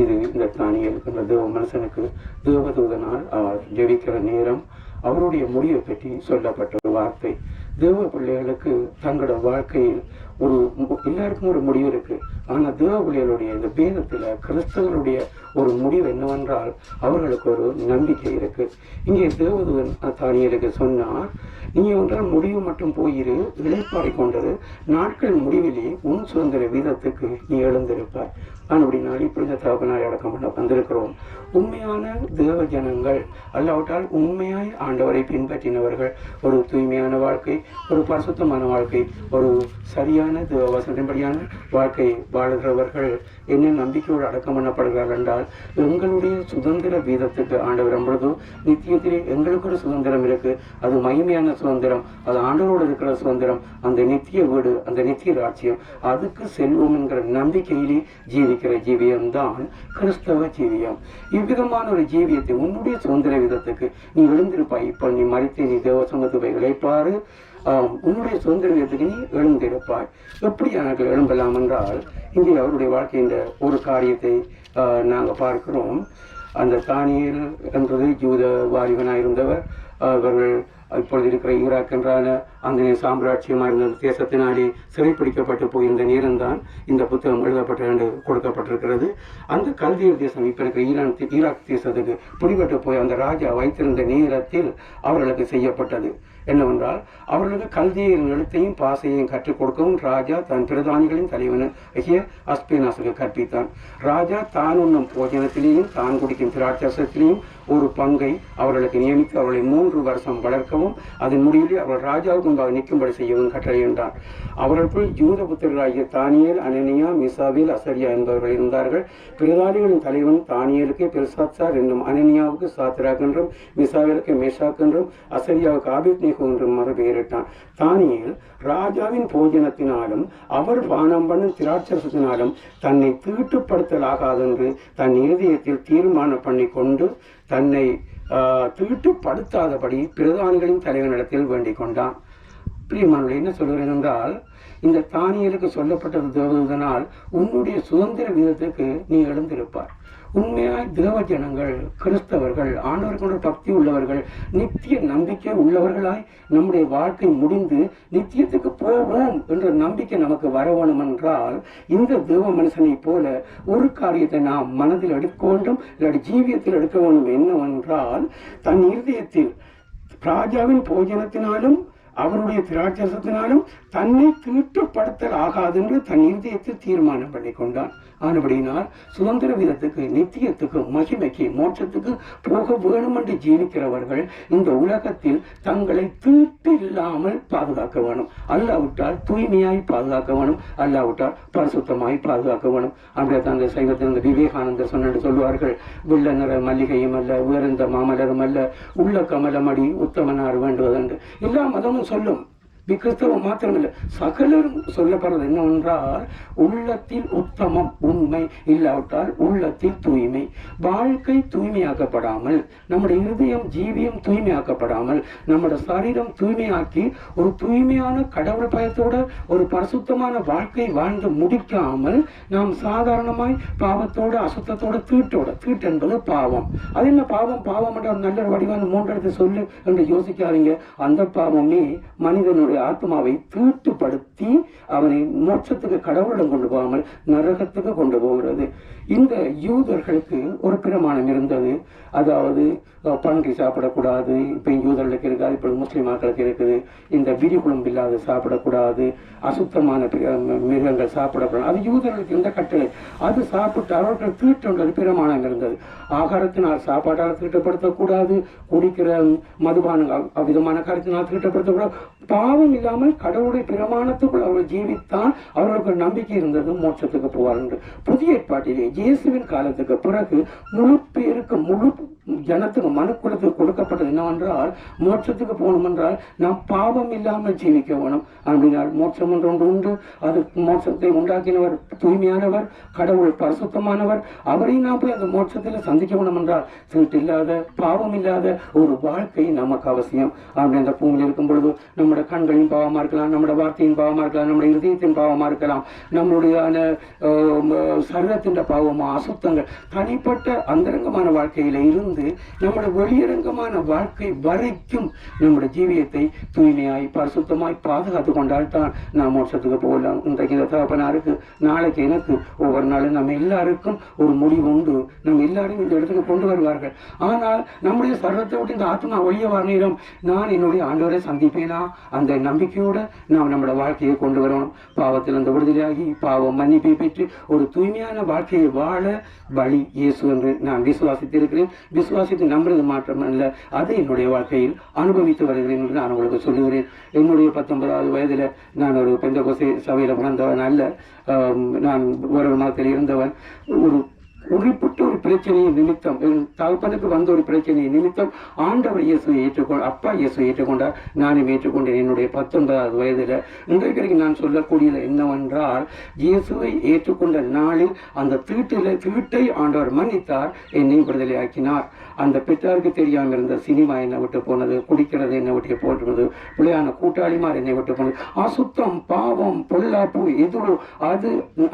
இது இந்த தானியேல் என்ற தேவ மனுஷனுக்கு தேவதூதனால் அவர் ஜெபிக்கிற நேரம் அவருடைய முடிவை பற்றி சொல்லப்பட்ட ஒரு வார்த்தை. தேவ பிள்ளைகளுக்கு தங்களோட வாழ்க்கையில் எல்லாருக்கும் ஒரு முடிவு இருக்கு. ஆனால் தேவ பிள்ளைகளுடைய இந்த வேதத்தில் கிறிஸ்தவர்களுடைய ஒரு முடிவு என்னவென்றால் அவர்களுக்கு ஒரு நம்பிக்கை இருக்கு. இங்கே தேவதூதன் தானியேலுக்கு சொன்னார், நீ ஒன்றால் முடிவு மட்டும் போயிரு, இளைப்பாறை கொண்டது நாட்கள் முடிவிலே உன் சுதந்திர வீதத்துக்கு நீ எழுந்திருப்பாய். அப்படினால் இப்படி இந்த தகப்பனாரை அடக்கம் பண்ண வந்திருக்கிறோம். உண்மையான தேவ ஜனங்கள் அல்லாவிட்டால் உண்மையாய் ஆண்டவரை பின்பற்றினவர்கள் ஒரு தூய்மையான வாழ்க்கை, ஒரு பரிசுத்தமான வாழ்க்கை, ஒரு சரியான தேவ வசனத்தின்படியான வாழ்க்கையை வாழுகிறவர்கள் என்ன நம்பிக்கையோடு அடக்கம் பண்ணப்படுகிறார்கள் என்றால், எங்களுடைய சுதந்திர வீதத்துக்கு ஆண்டவர் பொழுது நித்தியத்திலே எங்களுக்கு ஒரு சுதந்திரம் இருக்கு. அது மகிமையான சுதந்திரம், அது ஆண்டவரோடு இருக்கிற சுதந்திரம், அந்த நித்திய வீடு, அந்த நித்திய ராட்சியம், அதுக்கு செல்வோம் என்கிற நம்பிக்கையிலே ஜீவிக்கிற ஜீவியம்தான் கிறிஸ்தவ ஜீவியம். இவ்விதமான ஒரு ஜீவியத்தை உன்னுடைய சுதந்திர வீதத்துக்கு நீ எழுந்திருப்பாய். இப்போ நீ மறித்து நீ தேவ சமூகத்தை போய் இழைப்பாரு, உன்னுடைய சுதந்திர வீதத்துக்கு நீ எழுந்திருப்பாய். எப்படி எனக்கு எழும்பலாம் என்றால், இங்கே அவருடைய வாழ்க்கையின் ஒரு காரியத்தை நாங்கள் பார்க்கிறோம். அந்த தானியேல் என்றது யூத வாலிபனாக இருந்தவர். அவர்கள் இப்பொழுது இருக்கிற ஈராக் என்றால அந்த சாம்ராஜ்யமாக இருந்த தேசத்தினாலே சிறைப்பிடிக்கப்பட்டு போயிருந்த நேரம்தான் இந்த புத்தகம் எழுதப்பட்ட என்று கொடுக்கப்பட்டிருக்கிறது. அந்த கல்தியர் தேசம் இப்போ இருக்கிற ஈராக் தேசத்துக்கு பிடிபட்டு போய் அந்த ராஜா வைத்திருந்த நேரத்தில் அவர்களுக்கு செய்யப்பட்டது என்னவென்றால், அவர்களுக்கு கல்தியரின் எழுத்தையும் பாசையையும் கற்றுக் கொடுக்கவும் ராஜா தன் பிரதானிகளின் தலைவனாகிய அஸ்பேனாசுக்கு கற்பித்தான். ராஜா தான் உண்ணும் போஜனத்திலேயும் தான் குடிக்கும் திராட்சரசத்திலேயும் ஒரு பங்கை அவர்களுக்கு நியமித்து அவர்களை 3 வருஷம் வளர்க்கவும் அதன் முடிவிலே அவர்கள் ராஜாவுக்கு முன்பாக நிற்கும்படி செய்யவும் கட்டளையிட்டான். அவர்களுக்குள் யூத புத்திரராகிய தானியேல், அனனியா, மிசாவேல், அசரியா என்பவர்கள் இருந்தார்கள். பிரதானிகளின் தலைவன் தானியேலுக்கு பெல்சாத்சார் என்னும், அனனியாவுக்கு சாத்ராக் என்றும், மிசாவேலுக்கு மேஷாக் என்றும், அசரியாவுக்கு ஆபேத்நேகோ என்றும் மறுபெயரிட்டான். தானியேல் ராஜாவின் போஜனத்தினாலும் அவர் பானம் பண்ணும் திராட்சரசத்தினாலும் தன்னை தீட்டுப்படுத்தலாகாதென்று தன் இருதயத்தில் தீர்மானம் பண்ணி கொண்டு தன்னை தீட்டுப்படுத்தாதபடி பிரதானிகளின் தலைவனிடத்தில் வேண்டிக் கொண்டான். பிரியமானவர்களே, என்ன சொல்கிறேன் என்றால், இந்த தானியேலுக்கு சொல்லப்பட்டது தேவதூதனால் உன்னுடைய சுதந்திர வீதத்துக்கு நீ எழுந்திருப்பார். உண்மையாய் தேவ ஜனங்கள், கிறிஸ்தவர்கள், ஆண்டவர்களோட பக்தி உள்ளவர்கள், நித்திய நம்பிக்கை உள்ளவர்களாய் நம்முடைய வாழ்க்கை முடிந்து நித்தியத்துக்கு போவோம் என்ற நம்பிக்கை நமக்கு வர வேணும் என்றால், இந்த தேவ மனுஷனை போல ஒரு காரியத்தை நாம் மனதில் எடுக்க வேண்டும், இல்லாட்டி ஜீவியத்தில் எடுக்க வேண்டும். என்னவென்றால், தன் இருதயத்தில் ராஜாவின் போஜனத்தினாலும் அவருடைய திராட்சரசத்தினாலும் தன்னை தீட்டுப்படுத்தல் ஆகாது என்று தன் இருதயத்தில் தீர்மானம் பண்ணி கொண்டான். ஆனபடியினால் சுதந்திர வீதத்துக்கு, நித்தியத்துக்கு, மகிமைக்கு, மோட்சத்துக்கு போக வேணும் என்று ஜீவிக்கிறவர்கள் இந்த உலகத்தில் தங்களை தீட்டு இல்லாமல் பாதுகாக்க வேணும். அல்லாவிட்டால் தூய்மையாய் பாதுகாக்க வேணும், அல்லாவிட்டால் பரிசுத்தமாய் பாதுகாக்க வேணும். அப்படியே தான் அந்த சைவத்தில் இந்த விவேகானந்தர் சொல்வார்கள், வெள்ள நிற மல்லிகையும் அல்ல, உயர்ந்த மாமலரும் அல்ல, உள்ள கமலமடி உத்தமனார் வேண்டுவதென்று எல்லா மதமும் சொல்லும். கிறிஸ்தவம் மாத்திரமில்லை, சகலரும் சொல்லப்படுறது என்னவென்றால், உள்ளத்தில் உத்தமம், உண்மை இல்லாவிட்டால் உள்ளத்தில் தூய்மை. வாழ்க்கை தூய்மையாக்கப்படாமல், நம்முடைய இருதயம் ஜீவியம் தூய்மையாக்கப்படாமல், நம்முடைய சரீரம் தூய்மையாக்கி ஒரு தூய்மையான கடவுள் பயத்தோட ஒரு பரிசுத்தமான வாழ்க்கை வாழ்ந்து முடிக்காமல் நாம் சாதாரணமாய் பாவத்தோட, அசுத்தத்தோட, தீட்டு என்பது பாவம். அது என்ன பாவம்? பாவம் என்ற நல்ல வடிவான 3 இடத்தை சொல்லு என்று யோசிக்காதீங்க. அந்த பாவமே மனிதனுடைய ஆத்மாவை தீட்டுப்படுத்தி அவனை மோட்சத்துக்கு, கடவுளிடம் கொண்டு போகாமல் நரகத்துக்கு கொண்டு போகிறது. இந்த யூதர்களுக்கு ஒரு பிரமாணம் இருந்தது. அதாவது பன்றி சாப்பிடக்கூடாது. இப்போ யூதர்களுக்கு இருக்காது, இப்பொழுது முஸ்லிம் மக்களுக்கு இருக்குது. இந்த விரிகுளம்பு இல்லாத சாப்பிடக்கூடாது, அசுத்தமான மிருகங்கள் சாப்பிடக்கூடாது. அது யூதர்களுக்கு இந்த கட்டளை. அது சாப்பிட்டு அவர்கள் தீட்டுன்றது பிரமாணம் இருந்தது. ஆகாரத்தினால் சாப்பாட்டால் தீட்டப்படுத்தக்கூடாது, குடிக்கிற மதுபானங்கள் அவ்விதமான காரியத்தினால் தீட்டப்படுத்தக்கூடாது. பாவம் இல்லாமல் கடவுளுடைய பிரமாணத்துக்குள் அவர்கள் ஜீவித்தான் அவர்களுக்கு நம்பிக்கை இருந்தது மோட்சத்துக்கு போவார் என்று. புதிய ஏற்பாட்டிலே இயேசுவின் காலத்துக்கு பிறகு முழு பேருக்கு, முழு ஜனத்துக்கு, மனுக்குலத்துக்கு கொடுக்கப்பட்டது என்னவென்றால், மோட்சத்துக்கு போகணும் என்றால் நாம் பாவம் இல்லாமல் ஜீவிக்க வேணும். அப்படினால் மோட்சம் என்று ஒன்று உண்டு. அது மோட்சத்தை உண்டாக்கினவர் தூய்மையானவர், கடவுள் பரிசுத்தமானவர். அவரை நாம் போய் அந்த மோட்சத்தில் சந்திக்க வேணும் என்றால் தீட்டு இல்லாத, பாவம் இல்லாத ஒரு வாழ்க்கை நமக்கு அவசியம். அப்படி அந்த பூமியில் இருக்கும் பொழுது நம்முடைய கண்களின் பாவமாக இருக்கலாம், நம்முடைய வார்த்தையின் பாவமாக இருக்கலாம், நம்முடைய இதயத்தின் பாவமாக இருக்கலாம், நம்மளுடைய சரீரத்தின் பாவமா, அசுத்தங்கள், தனிப்பட்ட அந்தரங்கமான வாழ்க்கையில இருந்து நம்முடைய வெளியரங்கமான வாழ்க்கை வரைக்கும் நம்முடைய ஜீவியத்தை தூய்மையாய் பரிசுத்தமாய் பாதுகாத்து கொண்டால் தான் நாம் மோட்சத்துக்கு போகலாம். இன்றைக்கு இந்த தகப்பனாருக்கு, நாளைக்கு எனக்கு, ஒவ்வொரு நாளும் நம்ம எல்லாருக்கும் ஒரு முடிவு உண்டு. நம்ம எல்லாரும் இந்த இடத்துக்கு கொண்டு வருவார்கள். ஆனால் நம்முடைய சரீரத்தை விட்டு இந்த ஆத்மா ஒழிய வர நேரம் நான் என்னுடைய ஆண்டவரை சந்திப்பேனா, அந்த நம்பிக்கையோடு நாம் நம்மளோட வாழ்க்கையை கொண்டு வரணும். பாவத்தில் அந்த விடுதலையாகி பாவம் மன்னிப்பை பெற்று ஒரு தூய்மையான வாழ்க்கையை வாழ வழி இயேசு என்று நான் விசுவாசித்திருக்கிறேன். விசுவாசித்து நம்புறது மாற்றமல்ல, அதை என்னுடைய வாழ்க்கையில் அனுபவித்து வருகிறேன் என்று நான் உங்களுக்கு சொல்லுகிறேன். என்னுடைய 19வது வயதில் நான் ஒரு பெந்தகோஸ்தே சபையில் பிறந்தவன் அல்ல. நான் ஒரு மதத்தில் இருந்தவன். குறிப்பிட்ட ஒரு பிரச்சனையை நிமித்தம், என் தகப்பனுக்கு வந்த ஒரு பிரச்சனையை நிமித்தம் ஆண்டவர் இயேசுவை அப்பா இயேசுவை ஏற்றுக்கொண்டார். நானும் ஏற்றுக்கொண்டேன் என்னுடைய 19வது வயதில். இன்றைக்கு நான் சொல்லக்கூடியது என்னவென்றால், இயேசுவை ஏற்றுக்கொண்ட நாளில் அந்த தீட்டை ஆண்டவர் மன்னித்தார், என்னை விடுதலை ஆக்கினார். அந்த பெற்றாருக்கு தெரியாமல் இருந்த சினிமா என்னை விட்டு போனது, குடிக்கிறது என்னை விட்டு போட்டுனது, பிள்ளையான கூட்டாளிமார் என்னை விட்டு போனது, அசுத்தம், பாவம், பொல்லாப்பு, எதுவோ அது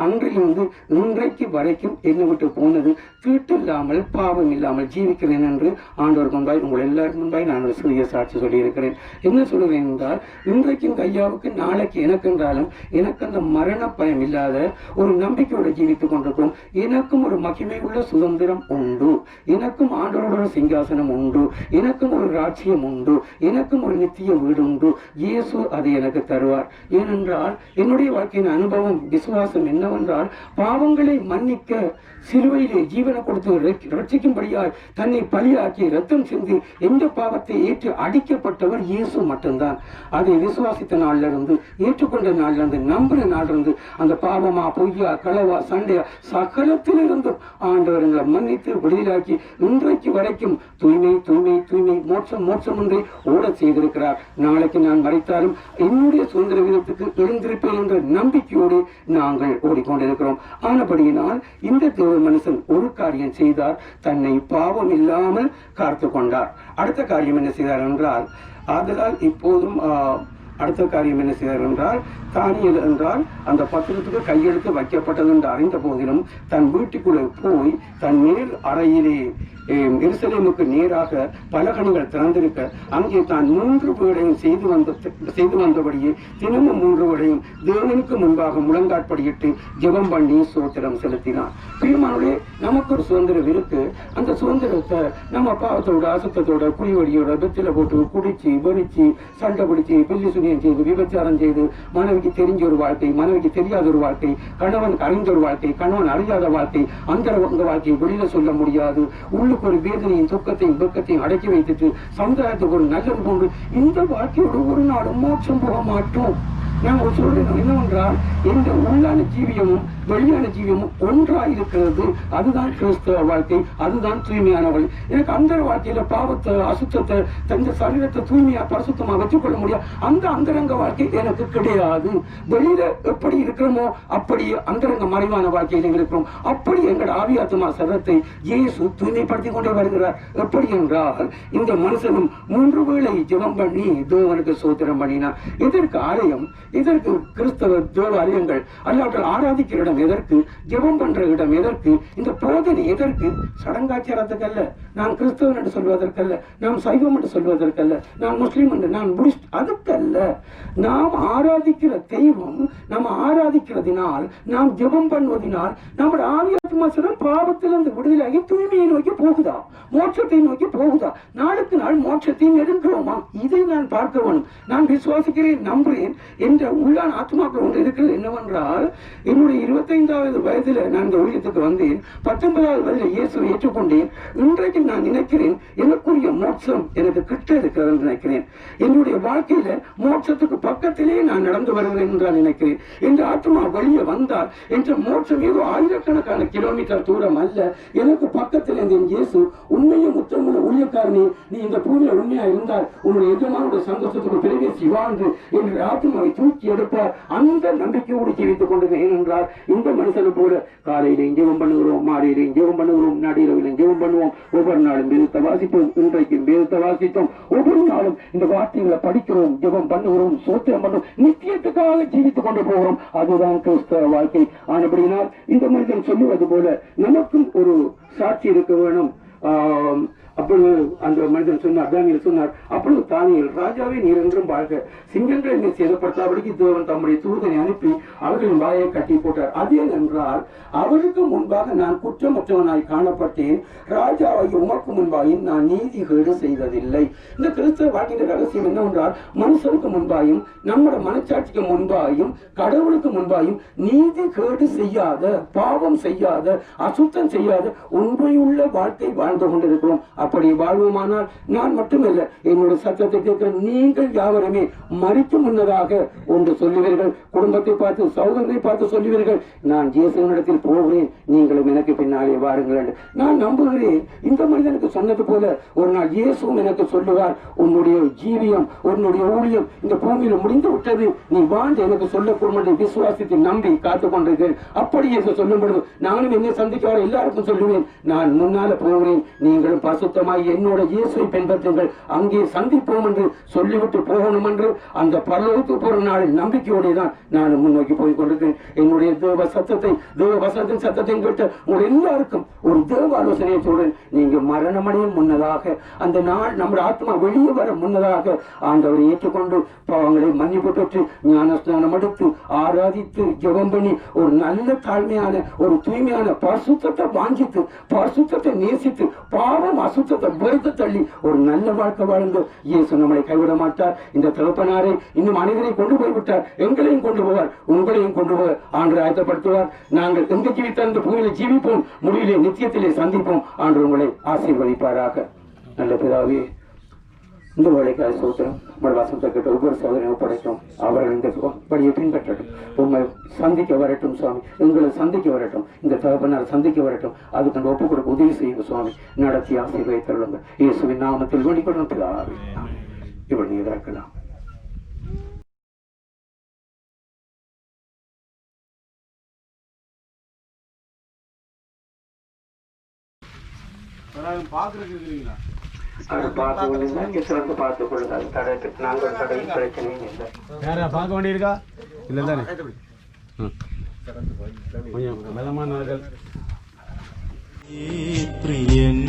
அன்றிலிருந்து இன்றைக்கு வரைக்கும் என்னை விட்டு போனது. தீட்டு இல்லாமல் பாவம் இல்லாமல் ஜீவிக்கிறேன் என்று ஆண்டவர் முன்பாய் உங்கள் எல்லாரும் முன்பாய் நான் ஒரு சிறிய சாட்சி சொல்லியிருக்கிறேன். என்ன சொல்கிறேன் என்றால், இன்றைக்கு இந்த ஐயாவுக்கு நாளைக்கு எனக்கு என்றாலும் எனக்கு அந்த மரண பயம் இல்லாத ஒரு நம்பிக்கையோடு ஜீவித்துக் கொண்டிருக்கிறோம். எனக்கும் ஒரு மகிமை உள்ள சுதந்திரம் உண்டு, எனக்கும் ஆண்டவரோட சிங்காசனம் உண்டு, எனக்கும் ஒரு ராஜ்யம் உண்டு, எனக்கும் ஒரு நித்திய வீடு உண்டு. இயேசு அதை எனக்கு தருவார். ஏனென்றால் என்னுடைய வாழ்க்கையின் அனுபவம் விசுவாசம் என்னவென்றால், பாவங்களை மன்னிக்க சிலுவையிலே ஜீவனை கொடுத்து ரட்சிக்கும்படியாய் தன்னை பலியாக்கி ரத்தம் சிந்தி எந்த பாவத்தை ஏற்று அடிக்கப்பட்டவர் இயேசு மட்டும்தான். அதை விசுவாசித்த நாள்ல இருந்து, ஏற்றுக்கொண்ட நாள்ல இருந்து, நம்பின நாள்ல இருந்து, அந்த பாவமா, பொய்யா, களவா, சண்டையா சகலத்திலிருந்தும் ஆண்டவர் எங்களை மன்னித்து விடுதலாக்கி இன்றைக்கு வரைக்கும் தூய்மை தூய்மை தூய்மை மோட்சம் மோட்சம் ஒன்றை ஓட செய்திருக்கிறார். நாளைக்கு நான் மறைத்தாலும் என்னுடைய சுதந்திர விதத்துக்கு எழுந்திருப்பேன் என்ற நம்பிக்கையோடு நாங்கள் ஓடிக்கொண்டிருக்கிறோம். ஆனபடியினால் இந்த மனுஷன் ஒரு காரியம் செய்தார், தன்னை பாவம் இல்லாமல் காத்து கொண்டார். அடுத்த காரியம் என்ன செய்தார் என்றால், ஆதலால் இப்போதும் அடுத்த காரியம் என்ன செய்தார் என்றால், தானியேல் என்றால் அந்த பத்திரத்துக்கு கையெழுத்து வைக்கப்பட்டது என்று அறிந்த போதிலும் தன் வீட்டுக்குள்ளே போய் தன் மேல் அறையிலே எருசலேமுக்கு நேராக பலகணிகள் திறந்திருக்க அங்கே தான் 3 வேளையும் செய்து வந்தபடியே தினமும் 3 வேளையும் தேவனுக்கு முன்பாக முழங்காட்படியிட்டு ஜெபம் பண்ணி சோத்திரம் செலுத்தினார். பிரியமானவர்களே, நமக்கு ஒரு சுதந்திரம் இருக்கு. அந்த சுதந்திரத்தை நம்ம பாவத்தோட, அசுத்தத்தோட, குடிவடியோட, பெத்தில போட்டு குடிச்சு வெறிச்சு சண்டை பிடிச்சி பில்லி சுனியம் செய்து விபச்சாரம் செய்து மனைவிக்கு தெரிஞ்ச ஒரு வாழ்க்கை, மனைவிக்கு தெரியாத ஒரு வாழ்க்கை, கணவன் அறிந்த ஒரு வாழ்க்கை, கணவன் அறியாத வாழ்க்கை, அந்த வாழ்க்கையை வெளியில சொல்ல முடியாது. உள்ளுக்கு ஒரு வேதனையும் துக்கத்தையும் துக்கத்தையும் அடக்கி வைத்துட்டு சமுதாயத்துக்கு ஒரு நல்லது போன்று இந்த வாழ்க்கையோடு ஒரு நாளும் மோட்சம் போக மாட்டோம். நாங்கள் சொல்றோம் என்னவென்றால், எந்த உள்ளான ஜீவியமும் வெளியான ஜீவியமும் ஒன்றாக இருக்கிறது. அதுதான் கிறிஸ்தவ வாழ்க்கை, அதுதான் தூய்மையானவள். எனக்கு அந்த வாழ்க்கையில பாவத்தை, அசுத்தத்தை, தந்த சரீரத்தை தூய்மையா பரிசுத்தமா வச்சுக்கொள்ள முடியாது. அந்த அந்தரங்க வாழ்க்கை எனக்கு கிடையாது. வெளியில எப்படி இருக்கிறோமோ அப்படி அந்தரங்க மறைவான வாழ்க்கையில இருக்கிறோம். அப்படி எங்கள் ஆவியாத்மா சரத்தை இயேசு தூய்மைப்படுத்திக் கொண்டே வருகிறார். எப்படி என்றால், இந்த மனுஷனும் 3 வேளை ஜெபம் பண்ணி தேவனுக்கு சோத்திரம் பண்ணினார். இதற்கு ஆலயம், இதற்கு கிறிஸ்தவ தேவாலயங்கள் அல்லாமல் ஆராதிக்கிற இடம் எதற்கு? ஜெபம் பண்ற இடம் எதற்கு? இந்த போதனை எதற்கு? சடங்காச்சாரத்துக்கு அல்ல. நான் கிறிஸ்தவன் என்று சொல்வதற்கல்ல, நாம் சைவம் என்று சொல்வதற்கல்ல, நான் முஸ்லீம் என்று, நான் புத்திஸ்ட், அதுக்கல்ல. நாம் ஆராதிக்கிற தெய்வம், நாம் ஆராதிக்கிறதினால், நாம் ஜெபம் பண்ணுவதனால் நம்முடைய ஆவியாத்மா சிறம் பாவத்திலிருந்து விடுதலாகி தூய்மையை நோக்கி போகுதா, மோட்சத்தை நோக்கி போகுதா, நாளுக்கு நாள் மோட்சத்தை நெருங்குவோமா? இதை நான் பார்க்க வேணும். நான் விசுவாசிக்கிறேன், நம்புகிறேன் என்ற உள்ளான ஆத்மாக்கள் ஒன்று இருக்கிறது. என்னவென்றால், என்னுடைய 25வது வயதில் நான் இந்த ஊழியத்துக்கு வந்தேன். 19வது வயதில் இயேசுவை ஏற்றுக்கொண்டேன். இன்றைக்கு நான் நினைக்கிறேன், எனக்குரிய மோட்சம் எனக்கு கிட்ட இருக்கிறது என்று நினைக்கிறேன். என்னுடைய வாழ்க்கையில மோட்சத்துக்கு பக்கத்திலே நான் நடந்து வருகிறேன் என்று நினைக்கிறேன். இந்த ஆத்மா வெளியே வந்தால் என்ற மோட்சம் ஏதோ ஆயிரக்கணக்கான கிலோமீட்டர் தூரம் அல்ல, எனக்கு பக்கத்தில் இருந்த இயேசு உண்மையும் உத்தமுள்ள ஊழியக்காரனே, நீ இந்த பூமியில உண்மையா இருந்தால் உன்னுடைய எஜமானுடைய சந்தோஷத்துக்கு பிரவேசி வாழ்ந்து என்று ஆத்மாவை தூக்கி எடுப்பார். அந்த நம்பிக்கையோடு ஜீவித்துக் கொண்டது. ஏனென்றால், இந்த மனுஷனை போல காலையிலையும் ஜெபம் பண்ணுகிறோம், மாலையிலையும் ஜெபம் பண்ணுகிறோம், நடுவிலையும் ஜெபம் பண்ணுவோம், ஒவ்வொரு நாளும் வேதத்தை வாசிப்போம், இன்றைக்கும் வேதத்தை வாசித்தோம், ஒவ்வொரு நாளும் இந்த வார்த்தைகளை படிக்கிறோம், ஜெபம் பண்ணுகிறோம், சோத்திரம் பண்ணுறோம், நித்தியத்துக்காக ஜீவித்துக் கொண்டு போகிறோம். அதுதான் கிறிஸ்தவ வாழ்க்கை. ஆனபடியினால் இந்த மனிதன் சொல்லுவது போல நமக்கும் ஒரு சாட்சி இருக்க வேணும். அப்பொழுது அந்த மனிதன் சொன்னார், தானியேல் சொன்னார், அப்பொழுது தானியேல், ராஜாவே நீர் என்றும் வாழ்க, சிங்கங்களை நீர் சேதப்படுத்தாபடிக்கு தேவன் தம்முடைய தூதனை அனுப்பி அவர்களின் வாயை கட்டி போட்டார். அது என்றால், அவருக்கு முன்பாக நான் குற்றமற்றவனாய் காணப்பட்டேன், ராஜாவை உமக்கு முன்பாக நான் நீதிகேடு செய்ததில்லை. இந்த கிறிஸ்தவ வாழ்க்கையின் ரகசியம் என்னவென்றால், மனுஷனுக்கு முன்பாயும் நம்முடைய மனச்சாட்சிக்கு முன்பாயும் கடவுளுக்கு முன்பாயும் நீதி கேடு செய்யாத, பாவம் செய்யாத, அசுத்தம் செய்யாத உண்மையுள்ள வாழ்க்கை வாழ்ந்து கொண்டிருக்கிறோம். அப்படி வாழ்வோமானால் நான் மட்டுமல்ல, என்னுடைய சத்தத்தை கேட்கிற நீங்கள் யாவருமே மரித்து முன்னதாக ஒன்று சொல்லுவீர்கள், குடும்பத்தை பார்த்து சகோதரரை பார்த்து சொல்லுவீர்கள், நான் இயேசுவினிடத்தில் போகிறேன், நீங்களும் எனக்கு பின்னாலே வாருங்கள் என்று. நான் நம்புகிறேன் இந்த மனிதனுக்கு சொன்னது போல ஒரு நாள் இயேசுவும் எனக்கு சொல்லுவார், உன்னுடைய ஜீவியம் உன்னுடைய ஊழியம் இந்த பூமியில முடிந்து விட்டது, நீ வாழ்ந்து எனக்கு சொல்லக்கூடும் என்று விசுவாசித்து நம்பி காத்து கொண்டிருக்கிறேன். அப்படி இயேசு சொல்லும் பொழுது நானும் என்னை சந்திக்க வர எல்லாருக்கும் சொல்லுவேன், நான் முன்னால போகிறேன், நீங்களும் பரிசுத்தமாய் என்னோட இயேசுவை பின்பற்றுங்கள், அங்கே சந்திப்போம் என்று சொல்லிவிட்டு போகணும் என்று அந்த பரலோகத்துக்கு போற நாளில் நம்பிக்கையோடு தான் நான் முன்னோக்கி போய் கொண்டிருக்கிறேன். என்னுடைய தேவ சத்தத்தை, தேவ வசனத்தின் சத்தத்தையும் கேட்ட உங்கள் எல்லாருக்கும் ஒரு தேவ ஆலோசனையை சொல்றேன். நீங்க மரணமடைய முன்னதாக, அந்த நாள் நம்முடைய ஆத்மா வெளியே வர முன்னதாக ஆண்டவரை ஏற்றுக்கொண்டு பாவங்களை மன்னிப்பு பெற்று ஞானஸ்நானம் எடுத்து ஆராதித்து ஜெபம் பண்ணி ஒரு நல்ல தாழ்மையான ஒரு தூய்மையான பரிசுத்தத்தை வாஞ்சித்து பரிசுத்தத்தை நேசித்து பாவம் அசுத்தத்தை வெறுத்து தள்ளி ஒரு நல்ல வாழ்க்கை வாழ்ந்து இயேசு நம்மளை கைவிட மாட்டார். இந்த தகப்பனாரை இன்னும் அனைவரை கொண்டு போய்விட்டார், எங்களையும் கொண்டு போவார், உங்களையும் கொண்டு போவார். ஆண்டு ஆயத்தப்படுத்துவார். நாங்கள் எங்க ஜீவித்த அந்த பூமியில ஜீவிப்போம், முடிவிலே நித்தியத்திலே சந்திப்போம். ஆண்டு உங்களை ஆசீர்வதிப்பாராக. நல்ல பிதாவே, இந்த வேலைக்காக சோத்திரம் உங்கள் வசனத்தை கேட்ட ஒவ்வொரு சோதனையும் ஒப்படைக்கும். அவர்கள் இந்த வழியை பின்பற்றட்டும், உங்களை சந்திக்க வரட்டும் சுவாமி, எங்களை சந்திக்க வரட்டும், இந்த தகப்பனார் சந்திக்க வரட்டும். அதுக்கு அந்த ஒப்பு கொடுக்க உதவி செய்யுங்க சுவாமி, நடத்தி ஆசீர்வதித்தருளுங்க. இயேசுவின் நாமத்தில் வேண்டிக்கொள்ளும் பிதாவே. இப்படி நீ இறக்கலாம். பாக்குறீங்களா? பார்த்து கொள்ளுங்க. நாங்கள் கடையில் பிரச்சனையும் இல்லை. வேற பார்க்க வேண்டியிருக்கா? இல்லை தானே? கொஞ்சம் பலமானவர்கள். பிரியன்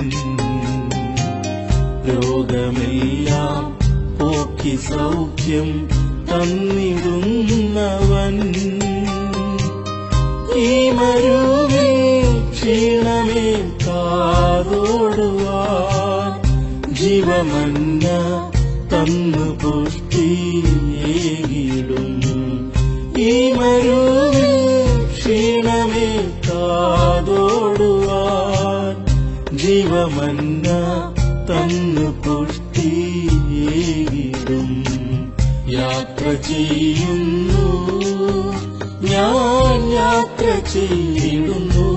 രോഗമെല്ലാം പോക്കി സൗഖ്യം തന്നിടുന്നവൻ ഈ മരുവിൽ ക്ഷീണമേ കാതോടുവാൻ ജീവമന്ന തന്നു പുഷ്ടിയേകിടും ഈ മരുവിൽ ക്ഷീണമേ കാതോടുവാൻ ജീവമന്ന തന്നു പുഷ്ടിയേകിടും യാത്ര ചെയ്യുന്നു ഞാൻ യാത്ര ചെയ്തിടുന്നു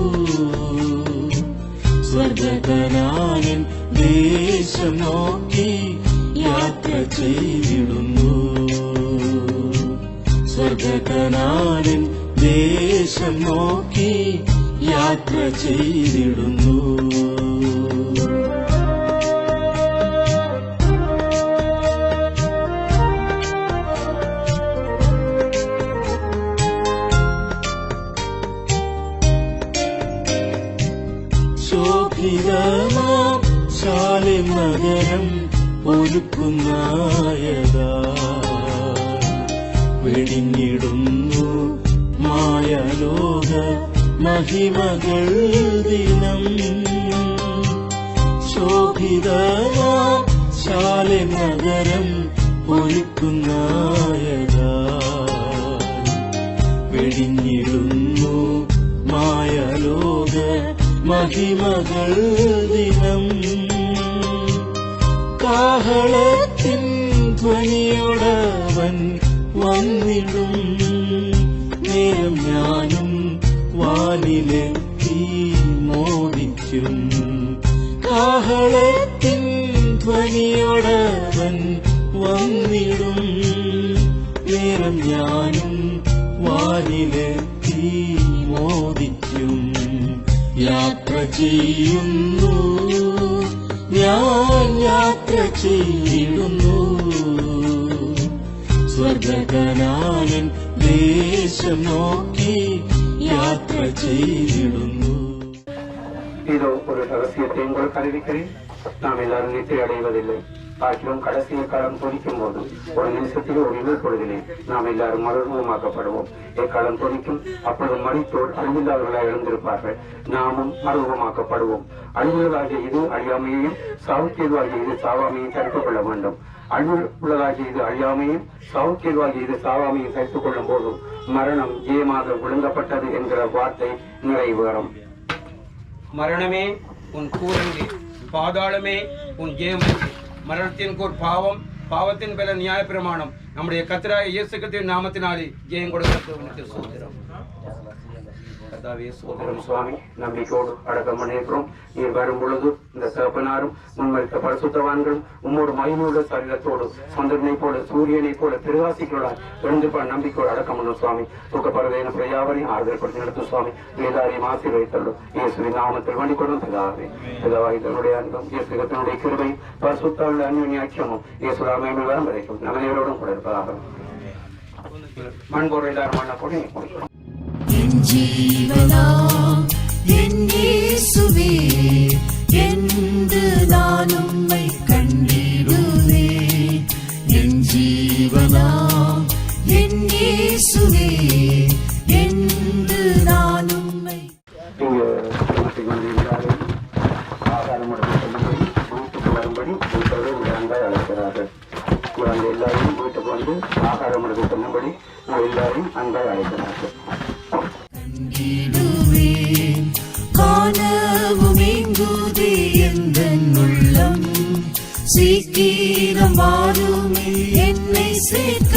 സ്വർഗകനാനൻ ദേശം നോക്കി യാത്ര ചെയ്തിടുന്നു സ്വർഗകനാനൻ ദേശം നോക്കി യാത്ര ചെയ്തിടുന്നു ശോഭിതമാം ശാലിം നഗരം ഒരുക്കുന്നായതാ വെടിഞ്ഞിടുന്നു മായലോക മഹിമകൾ ദിനം ശോഭിതമാം ശാലിം നഗരം ഒരുക്കുന്നായതാ വെടിഞ്ഞിടുന്നു മായലോക മഹിമകൾ ദിനം കാഹളത്തിൻ ധ്വനിയോടവൻ വന്നിടും നേരം ഞാനും വാനിലെത്തി മോദിക്കും കാഹളത്തിൻ ധ്വനിയോടവൻ വന്നിടും നേരം ഞാനും വാനിലെത്തി മോദിക്കും യാത്ര ചെയ്യുന്നു ഞാൻ യാത്ര ചെയ്തിടുന്നു സ്വർഗകനാനൻ ദേശം നോക്കി യാത്ര ചെയ്തിടുന്നു. இதோ ஒரு ரகசியத்தை உங்களுக்கு அறிவிக்கிறேன். நாம் எல்லாரும் நித்திரை அடைவதில்லை. ஆகிலும் கடைசி காலம் துடிக்கும் போது ஒரு நிமிஷத்தில் ஒரு இழு பொழுதிலே நாம் எல்லாரும் மறுரூபமாக்கப்படுவோம். எக்காலம் துடிக்கும், அப்பொழுது மரித்தோர் அழிவில்லாதவர்களாக எழுந்திருப்பார்கள், நாமும் மறுரூபமாக்கப்படுவோம். அழிவுள்ளதாகிய இது அழியாமையையும் சாவுக்கேதுவாகிய இது சாவாமையும் தடுத்துக் கொள்ள வேண்டும். அழிவுள்ளதாகிய இது அழியாமையும் சாவுக்கேதுவாகிய இது சாவாமையும் தடுத்துக் கொள்ளும் போது மரணம் ஜெயமாக விழுங்கப்பட்டது என்கிற வார்த்தை நிறைவேறும். மரணமே உன் கூரங்கே பாதாளமே உன் ஜெயம். மரணத்தின் ஒரு பாவம், பாவத்தின் பல நியாய பிரமாணம் நம்முடைய கர்த்தராகிய இயேசு கிறிஸ்துவின் நாமத்தினாலே ஜெயம் கொடுக்க சோதரம். கர்த்தாவே சோதரம் சுவாமி, நம்பிக்கையோடு அடக்கம் பண்ணியிருக்கிறோம். நீர் வரும் பொழுது இந்த தகப்பனாரும் முன்மறித்த பரிசுத்தவான்களும் உம்மோடு மகிமையுள்ள சரீரத்தோடு சந்திரனை போல சூரியனை போல பிரகாசிக்கிறார் எழுந்து நம்பிக்கையோடு அடக்கம் பண்ணும் சுவாமி. தூக்கப்படுவதேன பிரயாவரையும் ஆறுதல்படுத்தி நடத்தும் சுவாமி. வேதாரியம் ஆசீர்வதித்தள்ளும் இயேசுவின் நாமத்தில் வேண்டிக் கொள்ளும் பிதாவே. பிதாவாய் தன்னுடைய அன்பும் இயேசு தன்னுடைய கிருபை பரிசுத்தாவுடைய அந்யோன்யாட்சியமும் இயேசுராமையில் வரம் வரைக்கும் நகரையோடும் கூட இருப்பதாக. மண்பொருள் எல்லாரும் மண்ணை போட்டு கொடுக்கிறோம். என் ஜீவனாம் என் இயேசுவே, என்று நான் உம்மை கண்டிடுவேன். என் ஜீவனாம் என் இயேசுவே, என்று நான் உம்மை. வரும்படி அன்பாய் அழைக்கிறார்கள். எல்லாரையும் வீட்டுக்கு வந்து ஆகாரம் எடுத்து சொன்னபடி எல்லாரையும் அன்பாய் அழைக்கிறார்கள். காணவும் எங்குதே எந்தன் உள்ளம், சீக்கிரம் வாருமே என்னை சேர்க்க.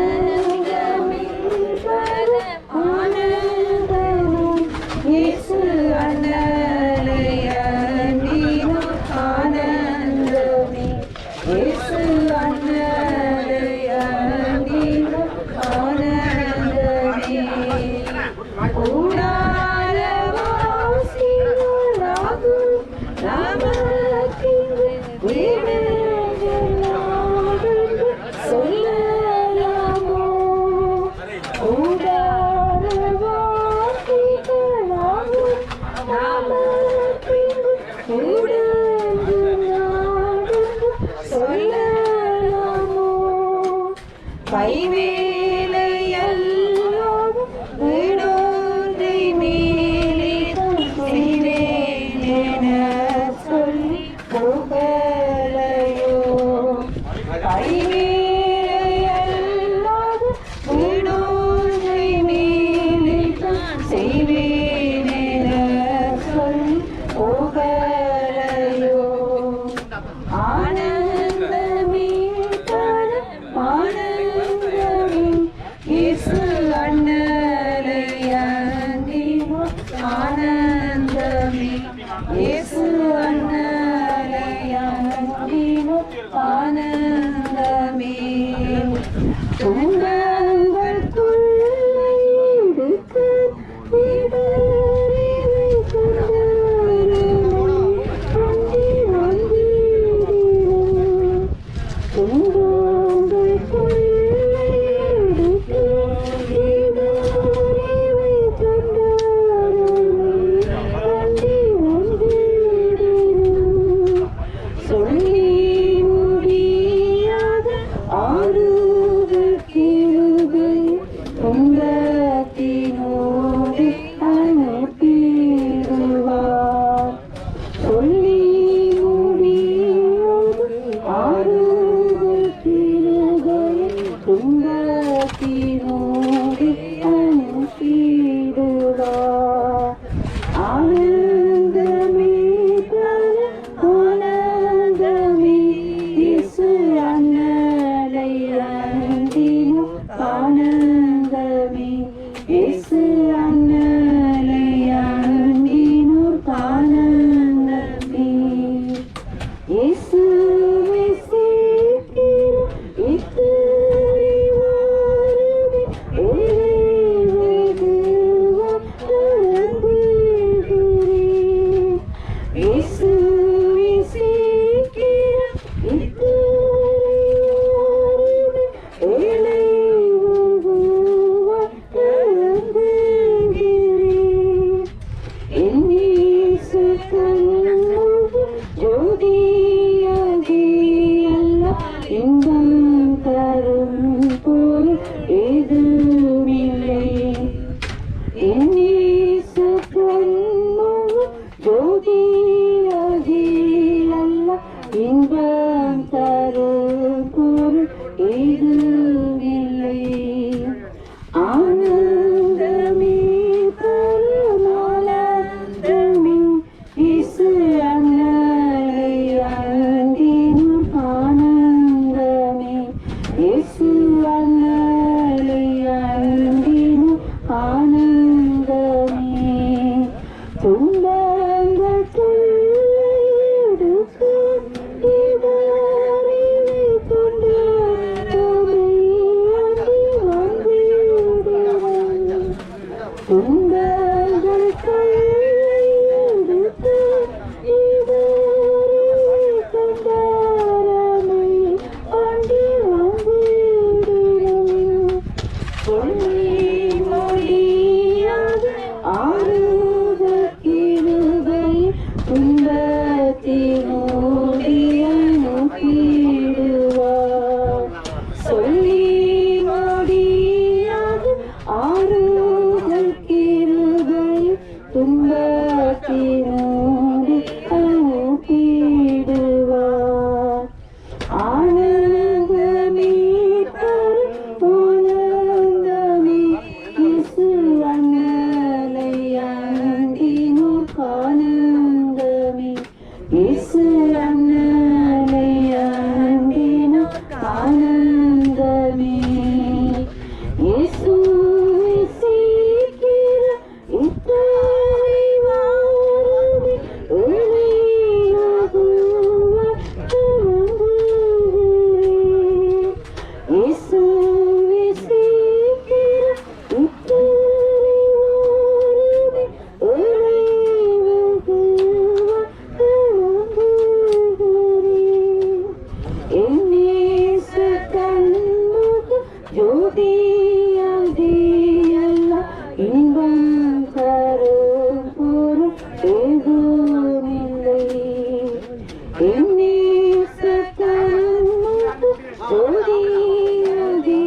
ஆனந்தமே பர ஆனந்த கைவேலையல்லோடு விடோன்றை மேலே செய்வேன் என சொல்லி புகழையோ. கைவேலையல்லோடு விடோன்றை மேலே செய்வேன் என சொல்லி புகழையோ. ஆனந்தமே ஆனந்தமே இயேசு அண்ணலை அண்டினோ. ஆனந்தமே இயேசு அண்ணலை அண்டினோ. ஆனந்தமே துன்பங்கள் துள்ளை எடுக்க விடறிவை கொண்டவரே அண்டி வந்திடினோம். துன்பங்கள் துள்ளை எடுக்க விடறிவை கொண்டவரே அண்டி வந்திடினோம். சொல்லி முடியாத ஆறுதல் கிருபை துன்பத்தினோடு அனுப்பிடுவார். சொல்லி முடியாத ஆறுதல் கிருபை துன்பத்தினோடு அனுப்பிடுவார். ஆனந்தமே ஆனந்தமே இயேசு அண்ணலை அண்டினோ. ஆனந்தமே இயேசு அண்ணலை அண்டினோ. ஆனந்தமே இயேசுவை சீக்கிரம் இத்தனை வாருமே வெகுவாய் கலங்குகிறேன். இயேசுவை சீக்கிரம் இத்தனை வாருமே வெகுவாய் கலங்குகிறேன். என் இயேசு கண்ணுக்கு ஜோதியாகி எல்லாம் இன்பம் தரும் பொருள் எதுவுமில்லை. என் இயேசு கண்ணுக்கு ஜோதியாகி எல்லாம் இன்பம் தரும் பொருள் எதுவுமில்லை. ஆனந்தமே பரமானந்தமே இயேசு அண்ணலை அண்டினோ. ஆனந்தமே இயேசு அண்ணலை அண்டினோ. ஆனந்தமே துன்பங்கள் துள்ளை எடுக்க இடறிவை கொண்டு துணை அண்டி வந்திடுவோம். துன்பங்கள் துள்ளை எடுக்க இடறிவை கொண்டவரமை அண்டி வந்திடுவோம். சொல்லி முடியாத ஆறுதல் கிருபை துன்பத்தினோடு அனுப்பிடுவார். சொல்லி முடியாத ஆறுதல் கிருபை துன்பத்தினோடு அனுப்பிடுவார். ஆனந்தமே ஆனந்தமே இயேசு அண்ணலை அண்டினோ. ஆனந்தமே இயேசு அண்ணலை அண்டினோ. ஆனந்தமே இயேசுவை சீக்கிரம் இத்தனை வாருமே வெகுவாய் கலங்குகிறேன். இயேசுவை சீக்கிரம் இத்தனை வாருமே வெகுவாய் கலங்குகிறேன். என் இயேசு கண்ணுக்கு ஜோதியாகி எல்லாம் இன்பம் தரும் பொருள் எதுவுமில்லை. என் இயேசு கண்ணுக்கு ஜோதியாகி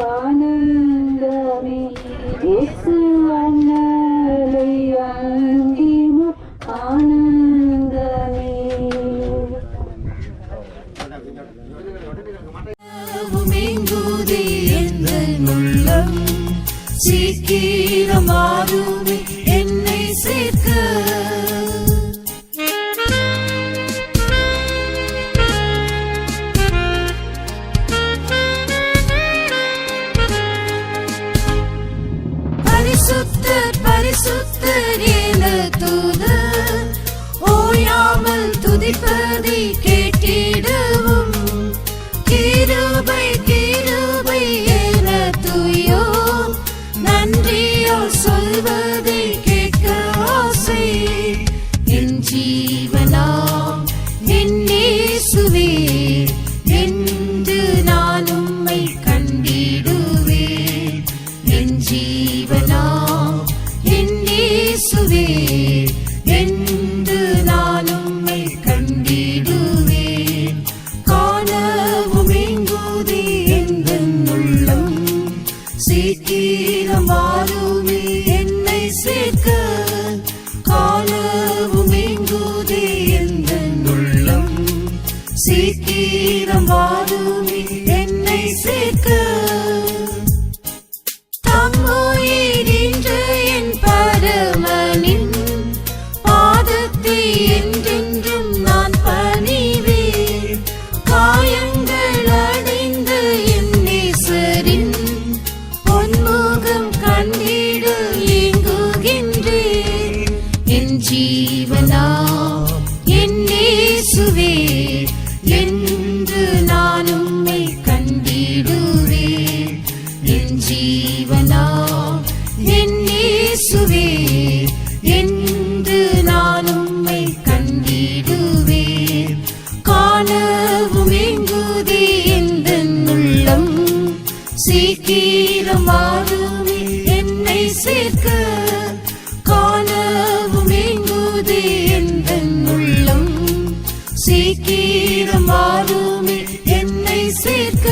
ஆனந்தமே இயேசு அண்ணலை அங்கிமோ ஆனந்தமே. எங்குதே எந்தன் உள்ளம் சீக்கிரமாகுமே என்னை சேர்க்க. பரிசுத்தர் பரிசுத்தர் என தூதர் ஓயாமல் துதிப்பதை கேட்டிடவும் கிருபை கிருபை என தூயோ நன்றியோ சொல்வதை கேட்க ஆசை. என் ஜீவனாம் என் இயேசுவே என்று நான் உம்மை கண்டிடுவேன். என் ஜீவனாம் என் இயேசுவே என்று நான் உம்மை கண்டிடுவேன். காணவும் எங்குதே எந்தன் உள்ளம் சீக்கிரம் வாருமே என்னை சேர்க்க. காணவும் எங்குதே எந்தன் உள்ளம் சீக்கிரம் வாருமே என்னை சேர்க்க. தம்முயிர் என்ற என் பரமனின் பாதத்தை என்றென்றும் நான் பணிவேன். காயங்கள் அடைந்த என் நேசரின் பொன்முகம் கண்டிட ஏங்குகின்றேன். என் ஜீவனா என் இயேசுவே என்று நான் உம்மை கண்டிடுவேன். என் ஜீவனா என் இயேசுவே என்று நான் உம்மை கண்டிடுவேன். காணவும் எங்குதே எந்தன் உள்ளம் சீக்கிரம் வாருமே என்னை சேர்க்க. காணவும் எங்குதே எந்தன் உள்ளம் சீக்கிரம் வாருமே என்னை சேர்க்க.